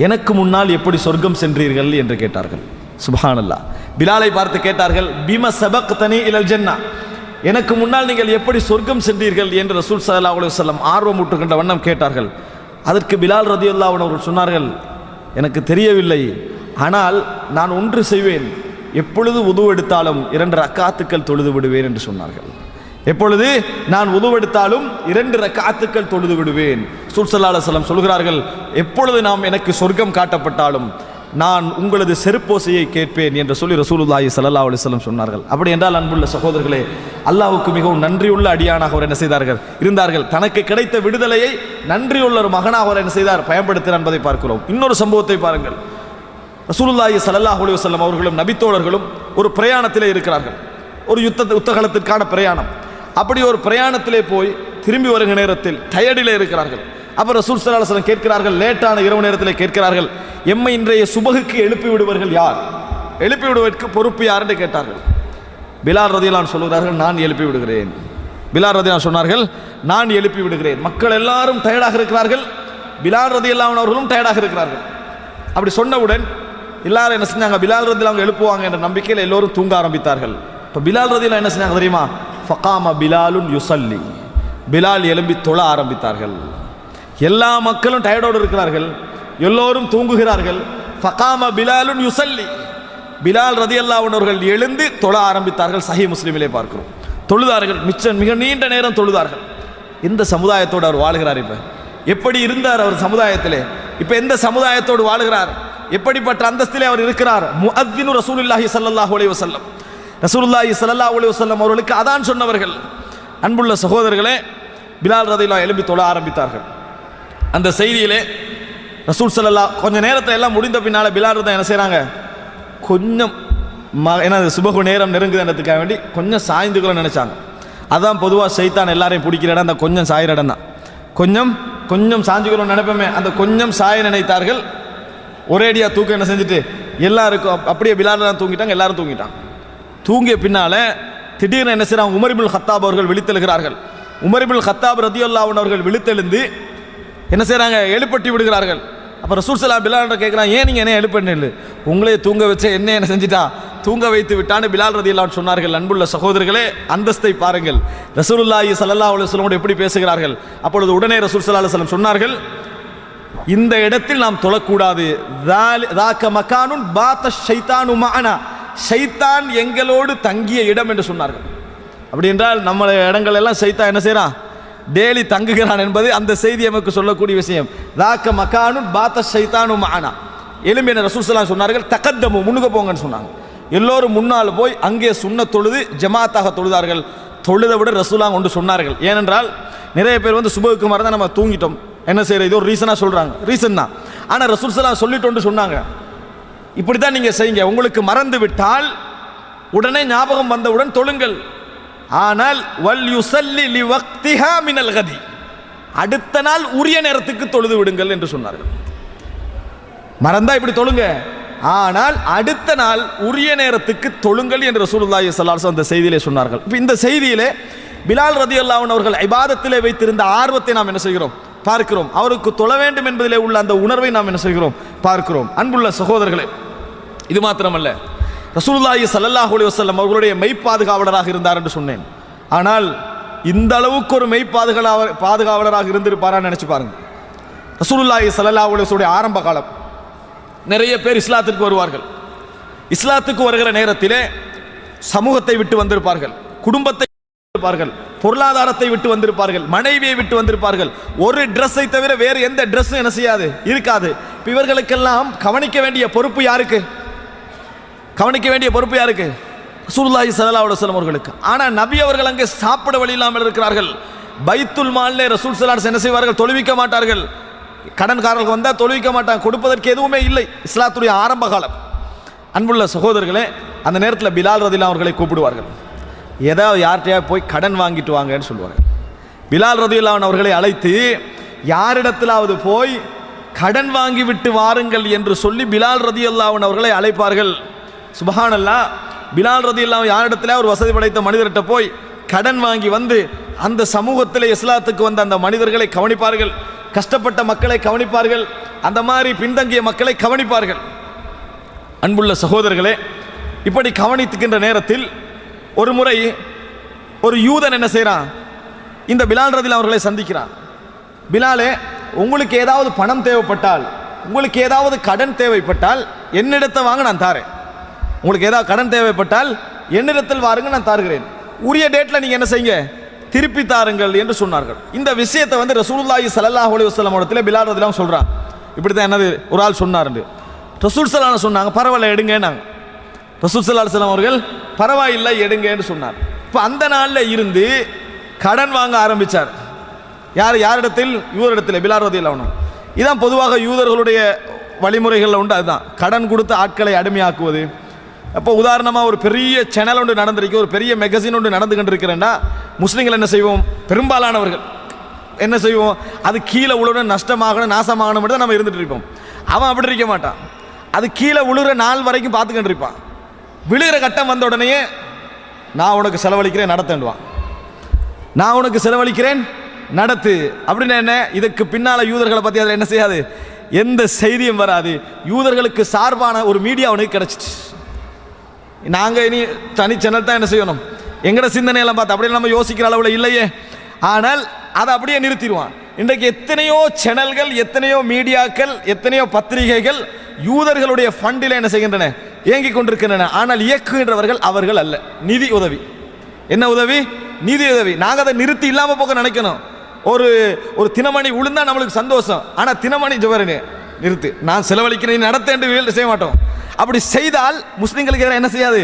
எனக்கு முன்னால் எப்படி சொர்க்கம் சென்றீர்கள் என்று கேட்டார்கள். சுப்ஹானல்லாஹ், பிலாலை பார்த்து கேட்டார்கள், பிம சபக்தனி இலல் ஜன்னா, எனக்கு முன்னால் நீங்கள் எப்படி சொர்க்கம் சென்றீர்கள் என்று ரசூல் ஸல்லல்லாஹு அலைஹி வஸல்லம் ஆர்வம் ஊட்டுகின்ற வண்ணம் கேட்டார்கள். அதற்கு பிலால் ரலியல்லாஹு அன்ஹு அவர்கள் சொன்னார்கள், எனக்கு தெரியவில்லை, ஆனால் நான் ஒன்று செய்வேன், எப்பொழுது உது எடுத்தாலும் 2 ரக்காத்துக்கள் தொழுது விடுவேன் என்று சொன்னார்கள். எப்பொழுது நான் உதுவெடுத்தாலும் 2 ரக்காத்துக்கள் தொழுது விடுவேன். ரசூல் ஸல்லல்லாஹு அலைஹி வஸல்லம் சொல்கிறார்கள், எப்பொழுது நாம் எனக்கு சொர்க்கம் காட்டப்பட்டாலும் நான் உங்களது செருப்போசையை கேட்பேன் என்று சொல்லி ரசூலுல்லாஹி ஸல்லல்லாஹு அலைஹி வஸல்லம் சொன்னார்கள். அப்படி என்றால் அன்புள்ள சகோதரர்களே, அல்லாஹ்வுக்கு மிகவும் நன்றியுள்ள அடியானாக அவர் என்ன செய்தார்கள் இருந்தார்கள். தனக்கு கிடைத்த விடுதலையை நன்றியுள்ள ஒரு மகனாக அவர் என்ன செய்தார் பயன்படுத்தினார் என்பதை பார்க்கிறோம். இன்னொரு சம்பவத்தை பாருங்கள். ரசூலுல்லாஹி ஸல்லல்லாஹு அலைஹி வஸல்லம் அவர்களும் நபித்தோழர்களும் ஒரு பிரயாணத்திலே இருக்கிறார்கள். ஒரு யுத்தகலத்திற்கான பிரயாணம். அப்படி ஒரு பிரயாணத்திலே போய் திரும்பி வருகிற நேரத்தில் டயர்டிலே இருக்கிறார்கள். அப்போ ரசூல் ஸல்லல்லாஹு அலைஹி வஸல்லம் கேட்கிறார்கள், லேட்டான இரவு நேரத்திலே கேட்கிறார்கள், எம்மை இன்றைய சுபகுக்கு எழுப்பி விடுவர்கள் யார், எழுப்பி விடுவதற்கு பொறுப்பு யார் என்று கேட்டார்கள். பிலால் ரலியல்லாஹு அன்ஹு சொல்கிறார்கள், நான் எழுப்பி விடுகிறேன். பிலால் ரலியல்லாஹு அன்ஹு சொன்னார்கள், நான் எழுப்பி விடுகிறேன். மக்கள் எல்லாரும் டயர்டாக இருக்கிறார்கள், பிலால் ரலியல்லாஹு அன்ஹு அவர்களும் டயர்டாக இருக்கிறார்கள். அப்படி சொன்னவுடன் எல்லாரும் என்ன செஞ்சாங்க, பிலால் ரலியல்லாஹு அன்ஹு எழுப்புவாங்க என்ற நம்பிக்கையில் எல்லோரும் தூங்க ஆரம்பித்தார்கள். இப்போ பிலால் ரலியல்லாஹு அன்ஹு என்ன செஞ்சாங்க தெரியுமா, ஃபகாம பிலாலுன் யுஸல்லி, பிலால் எழும்பி தொழ ஆரம்பித்தார்கள். எல்லா மக்களும் டயர்டோடு இருக்கிறார்கள், எல்லோரும் தூங்குகிறார்கள். ஃபகாம பிலாலுன் யுஸல்லி, பிலால் ரலியல்லாஹு அன்ஹு அவர்கள் எழுந்து தொழ ஆரம்பித்தார்கள். சஹீஹ் முஸ்லிமிலே பார்க்கிறோம். தொழுதார்கள், மிக நீண்ட நேரம் தொழுதார்கள். எந்த சமுதாயத்தோடு அவர் வாழுகிறார், இப்போ எப்படி இருந்தார் அவர் சமுதாயத்திலே, இப்போ எந்த சமுதாயத்தோடு வாழுகிறார், எப்படிப்பட்ட அந்தஸ்திலே அவர் இருக்கிறார். முஅத்தினு ரசூலுல்லாஹி ஸல்லல்லாஹு அலைஹி வஸல்லம், ரசூலுல்லாஹி ஸல்லல்லாஹு அலைஹி வஸல்லம் அவர்களுக்கு அதான் சொன்னவர்கள். அன்புள்ள சகோதரர்களே, பிலால் ரலியல்லாஹு எழும்பி தொழ ஆரம்பித்தார்கள். அந்த செய்தியிலே ரசூல் ஸல்லல்லாஹு கொஞ்சம் நேரத்தில் எல்லாம் முடிந்த பின்னால் பிலால் ரலியல்லாஹு என்ன செய்கிறாங்க, கொஞ்சம் என்னது சுபகு நேரம் நெருங்குதுன்றதுக்காக வேண்டி கொஞ்சம் சாய்ந்துக்குள்ள நினைச்சாங்க. அதான் பொதுவாக சைத்தான் எல்லாரையும் பிடிக்கிற இடம் அந்த கொஞ்சம் சாயிற இடம் தான். கொஞ்சம் சாஞ்சுக்கணும் நினைப்போமே, அந்த கொஞ்சம் சாய நினைத்தார்கள். ஒரேடியாக தூக்கம் என்ன செஞ்சுட்டு எல்லாருக்கும் அப்படியே பிலால் தான் தூங்கிட்டாங்க, எல்லாரும் தூங்கிட்டாங்க. தூங்கிய பின்னால் திடீர்னு என்ன செய்கிறாங்க, உமர் இப்னுல் கத்தாப் அவர்கள் விழித்தெழுகிறார்கள். உமர் இப்னுல் கத்தாப் ரலியல்லாஹு அன்ஹு அவர்கள் விழித்தெழுந்து என்ன செய்கிறாங்க, எழுப்பட்டி விடுகிறார்கள். அப்போ ரசூல் ஸல்லல்லாஹு அலைஹி வஸல்லம் கேட்குறாங்க, ஏன் நீங்கள் என்ன எழுப்பண்ணு, உங்களே தூங்க வச்ச என்ன செஞ்சிட்டான், தூங்க வைத்து விட்டான்னு பிலால் ரலியல்லாஹு அன்ஹு சொன்னார்கள். அன்புள்ள சகோதரர்களே, அந்தஸ்தை பாருங்கள். ரசூலுல்லாஹி ஸல்லல்லாஹு அலைஹி வஸல்லம் எப்படி பேசுகிறார்கள். அப்பொழுது உடனே ரசூல் ஸல்லல்லாஹு அலைஹி வஸல்லம் சொன்னார்கள், இந்த இடத்தில் நாம் தொழக்கூடாது. தாக்க மகானுன் பாத ஷைத்தானு மஅனா, ஷைத்தான் எங்களோடு தங்கிய இடம் என்று சொன்னார்கள். அப்படி என்றால் நம்ம இடங்கள் எல்லாம் ஷைத்தான் என்ன செய்யறான், டெய்லி தங்குகிறான் என்பது அந்த செய்தி நமக்கு சொல்லக்கூடிய விஷயம். தாக்க மகானுன் பாத ஷைத்தானு மஅனா, எலும்பின ரசூல் ஸல்லல்லாஹு அலைஹி வஸல்லம் சொன்னார்கள், தகத்தமு முன்னுக்கு போங்கன்னு சொன்னாங்க. எல்லோரும் முன்னால் போய் அங்கே சுன்னத் தொழுது ஜமாத்தாக தொழுதார்கள். தொழுதை விட ரசூலாங்க ஒன்று சொன்னார்கள். ஏனென்றால் நிறைய பேர் வந்து சுபகுக்கு மாதிரி தான் நம்ம தூங்கிட்டோம், என்ன செய்யறது, இது ஒரு ரீசனாக சொல்கிறாங்க, ரீசன் தான். ஆனால் ரசூல் ஸல்லல்லாஹு அலைஹி வஸல்லம் சொல்லிட்டு சொன்னாங்க, இப்படி தான் நீங்கள் செய்யுங்க, உங்களுக்கு மறந்து விட்டால் உடனே ஞாபகம் வந்தவுடன் தொழுங்கள். ஆனால் வல் யுஸல்லி லிவக்திஹா மினல் கதி, அடுத்த நாள் உரிய நேரத்துக்கு தொழுது விடுங்கள் என்று சொன்னார்கள். மறந்தா இப்படி தொழுங்க, ஆனால் அடுத்த நாள் உரிய நேரத்துக்கு தொழுங்கள் என்று ரசூலுல்லாஹி ஸல்லல்லாஹு அலைஹி வஸல்லம் அந்த செய்தியிலே சொன்னார்கள். இப்போ இந்த செய்தியிலே பிலால் ரலியல்லாஹு அன்ஹு அவர்கள் இபாதத்திலே வைத்திருந்த ஆர்வத்தை நாம் என்ன செய்கிறோம் பார்க்கிறோம். அவருக்கு தொழ வேண்டும் என்பதிலே உள்ள அந்த உணர்வை நாம் என்ன செய்கிறோம் பார்க்கிறோம். அன்புள்ள சகோதரர்களே, இது மாத்திரமல்ல, ரசூலுல்லாஹி ஸல்லல்லாஹு அலைஹி வஸல்லம் அவர்களுடைய மெய்ப்பாதுகாவலராக இருந்தார் என்று சொன்னேன். ஆனால் இந்த அளவுக்கு ஒரு மெய்ப்பாதுகாவலராக இருந்திருப்பாரான்னு நினைச்சு பாருங்க. ரசூலுல்லாஹி ஸல்லல்லாஹு அலைஹி வஸல்லம் ஆரம்ப காலம் நிறைய பேர் இஸ்லாத்திற்கு வருவார்கள். இஸ்லாத்துக்கு வருகிற நேரத்திலே சமூகத்தை விட்டு வந்திருப்பார்கள், குடும்பத்தை இருப்பார்கள், பொருளாதாரத்தை விட்டு வந்திருப்பார்கள், மனைவியை விட்டு வந்திருப்பார்கள். ஒரு ட்ரெஸ்ஸை தவிர வேறு எந்த ட்ரெஸ்ஸும் என்ன செய்யாது இருக்காது. இவர்களுக்கெல்லாம் கவனிக்க வேண்டிய பொறுப்பு யாருக்கு, ரசூலுல்லாஹி ஸல்லல்லாஹு அலைஹி வஸல்லம் அவர்களுக்கு. ஆனால் நபி அவர்கள் அங்கே சாப்பிட வழி இல்லாமல் இருக்கிறார்கள். பைத்துல் மால்லே ரசூல் ஸல்லல்லாஹு அலைஹி வஸல்லம் என்ன செய்வார்கள், தொழுவிக்க மாட்டார்கள். கடன்காரர்கள் வந்தால் தொழுவிக்க மாட்டாங்க, கொடுப்பதற்கு எதுவுமே இல்லை. இஸ்லாத்துடைய ஆரம்ப காலம். அன்புள்ள சகோதரர்களே, அந்த நேரத்தில் பிலால் ரலியல்லாஹு அவர்களை கூப்பிடுவார்கள். ஏதாவது யார்கிட்டயா போய் கடன் வாங்கிட்டு வாங்கன்னு சொல்லுவாங்க. பிலால் ரலியல்லாஹு அவர்களை அழைத்து யாரிடத்திலாவது போய் கடன் வாங்கி விட்டு வாருங்கள் என்று சொல்லி பிலால் ரலியல்லாஹு அவர்களை அழைப்பார்கள். சுப்ஹானல்லாஹ், பிலால் ரலியல்லாஹு யாரிடத்தில் ஒரு வசதி படைத்த மனிதர்கிட்ட போய் கடன் வாங்கி வந்து அந்த சமூகத்தில் இஸ்லாத்துக்கு வந்த அந்த மனிதர்களை கவனிப்பார்கள், கஷ்டப்பட்ட மக்களை கவனிப்பார்கள், அந்த மாதிரி பின்தங்கிய மக்களை கவனிப்பார்கள். அன்புள்ள சகோதரர்களே, இப்படி கவனித்துக்கின்ற நேரத்தில் ஒரு முறை ஒரு யூதன் என்ன செய்கிறான், இந்த பிலால் ரலியல்லாஹு அவர்களை சந்திக்கிறான். பிலாலே, உங்களுக்கு ஏதாவது பணம் தேவைப்பட்டால், உங்களுக்கு ஏதாவது கடன் தேவைப்பட்டால் என்னிடத்தை வாங்க, நான் தாரேன். உங்களுக்கு ஏதாவது கடன் தேவைப்பட்டால் என்னிடத்தில் வாருங்க, நான் தருகிறேன். உரிய டேட்டில் நீங்கள் என்ன செய்யுங்க, திருப்பி தாருங்கள் என்று சொன்னார்கள். இந்த விஷயத்தை வந்து ரசூலுல்லாஹி ஸல்லல்லாஹு அலைஹி வஸல்லம் இடத்துல பிலால் ரலியல்லாஹு சொல்கிறான். இப்படி தான் என்னது ஒரு ஆள் சொன்னார்ண்டு. ரசூல் ஸல்லல்லாஹு அலைஹி சொன்னாங்க, பரவாயில்ல எடுங்க. நாங்கள் ரசூல் ஸல்லல்லாஹு அலைஹி வஸல்லம் அவர்கள் பரவாயில்லை எடுங்கன்னு சொன்னார். இப்போ அந்த நாளில் இருந்து கடன் வாங்க ஆரம்பித்தார். யாரிடத்தில்? யூதரிடத்தில், பிலால் ரலியல்லாஹு அன்ஹு. இதான் பொதுவாக யூதர்களுடைய வழிமுறைகளில் உண்டு. அதுதான் கடன் கொடுத்து ஆட்களை அடிமையாக்குவது. அப்போ உதாரணமாக ஒரு பெரிய சேனல் ஒன்று நடந்திருக்கு, ஒரு பெரிய மேகசின் ஒன்று நடந்து கொண்டிருக்கிறேன்னா முஸ்லீம்கள் என்ன செய்வோம், பெரும்பாலானவர்கள் என்ன செய்வோம், அது கீழே உழுவுன நஷ்டமாகணும் நாசமாகணும் மட்டும் தான் நம்ம இருந்துட்டு இருப்போம். அவன் அப்படி இருக்க மாட்டான். அது கீழே விழுகிற நாள் வரைக்கும் பார்த்துக்கிட்டு இருப்பான். விழுகிற கட்டம் வந்த உடனேயே நான் உனக்கு செலவழிக்கிறேன் நடத்துவான். நான் உனக்கு செலவழிக்கிறேன் நடத்து அப்படின்னு. என்ன இதுக்கு பின்னால் யூதர்களை பற்றி அதில் என்ன செய்யாது, எந்த செய்தியும் வராது. யூதர்களுக்கு சார்பான ஒரு மீடியா அவனுக்கு கிடச்சிச்சு. நாங்கள் இனி தனி சேனல் தான் என்ன செய்யணும், எங்கட சிந்தனையெல்லாம் பார்த்து அப்படி நம்ம யோசிக்கிற அளவில் இல்லையே. ஆனால் அதை அப்படியே நிறுத்திடுவான். இன்றைக்கு எத்தனையோ சேனல்கள், எத்தனையோ மீடியாக்கள், எத்தனையோ பத்திரிகைகள் யூதர்களுடைய ஃபண்டில் என்ன செய்கின்றன, இயங்கிக் கொண்டிருக்கின்றன. ஆனால் இயக்குகின்றவர்கள் அவர்கள் அல்ல. நிதி உதவி, என்ன உதவி, நிதி உதவி. நாங்கள் அதை நிறுத்தி இல்லாமல் போக நினைக்கணும். ஒரு தினமணி விழுந்தா நம்மளுக்கு சந்தோஷம். ஆனால் தினமணி ஜவரனே நிறுத்து, நான் செலவழிக்கிறேன் நடத்த என்று செய்ய மாட்டோம். அப்படி செய்தால் முஸ்லிம்களுக்கு எதிராக என்ன செய்யாது,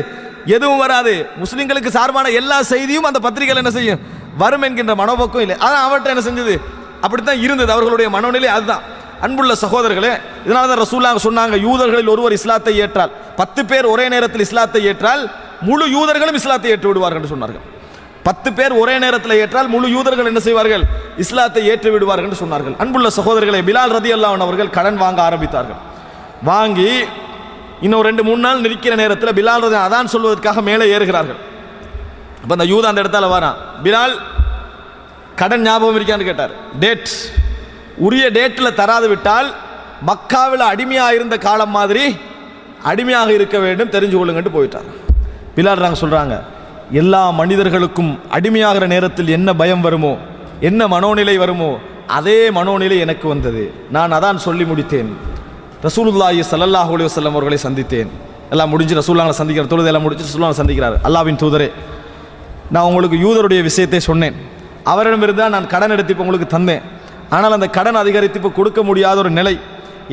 எதுவும் வராது. முஸ்லிம்களுக்கு சார்பான எல்லா செய்தியும் அந்த பத்திரிகைகள் என்ன செய்யும், வரும் என்கின்ற மனோபக்கம் இல்லை. அதான் அவர்கிட்ட என்ன செஞ்சது, அப்படித்தான் இருந்தது அவர்களுடைய மனோநிலை. அதுதான் அன்புள்ள சகோதரர்களே, இதனால தான் ரசூலுல்லாஹ் சொன்னாங்க, யூதர்களில் ஒருவர் இஸ்லாத்தை ஏற்றால், 10 பேர் ஒரே நேரத்தில் இஸ்லாத்தை ஏற்றால் முழு யூதர்களும் இஸ்லாத்தை ஏற்று விடுவார்கள் என்று சொன்னார்கள். 10 பேர் ஒரே நேரத்தில் ஏற்றால் முழு யூதர்கள் என்ன செய்வார்கள், இஸ்லாத்தை ஏற்று விடுவார்கள் என்று சொன்னார்கள். அன்புள்ள சகோதரர்களே, பிலால் ரலியல்லாஹு அன்ஹு அவர்கள் கடன் வாங்க ஆரம்பித்தார்கள். வாங்கி இன்னும் 2-3 நாள் நிற்கிற நேரத்தில் பிலால் ரலியல்லாஹு அன்ஹு அதான் சொல்வதற்காக மேலே ஏறுகிறார்கள். அப்போ அந்த யூதா அந்த இடத்துல வரான். பிலால் கடன் ஞாபகம் இருக்கான்னு கேட்டார். டேட் உரிய டேட்டில் தராது விட்டால் மக்காவில் அடிமையாக இருந்த காலம் மாதிரி அடிமையாக இருக்க வேண்டும், தெரிஞ்சு கொள்ளுங்கன்ட்டு போயிட்டார். பிலால் நாங்கள் சொல்கிறாங்க, எல்லா மனிதர்களுக்கும் அடிமையாகிற நேரத்தில் என்ன பயம் வருமோ, என்ன மனோநிலை வருமோ, அதே மனோநிலை எனக்கு வந்தது. நான் அதான் சொல்லி முடித்தேன். ரசூலுல்லாஹி ஸல்லல்லாஹு அலைஹி வஸல்லம் அவர்களை சந்தித்தேன். எல்லாம் முடிஞ்சு ரசூலுல்லாஹை சந்திக்கிற தொழுது எல்லாம் முடிஞ்சு ரசூலுல்லாஹை சந்திக்கிறார். அல்லாஹ்வின் தூதரே, நான் உங்களுக்கு யூதருடைய விஷயத்தை சொன்னேன். அவரிடமிருந்தான் நான் கடன் எடுத்து இப்போ உங்களுக்கு தந்தேன். ஆனால் அந்த கடன் அதிகரித்து இப்போ கொடுக்க முடியாத ஒரு நிலை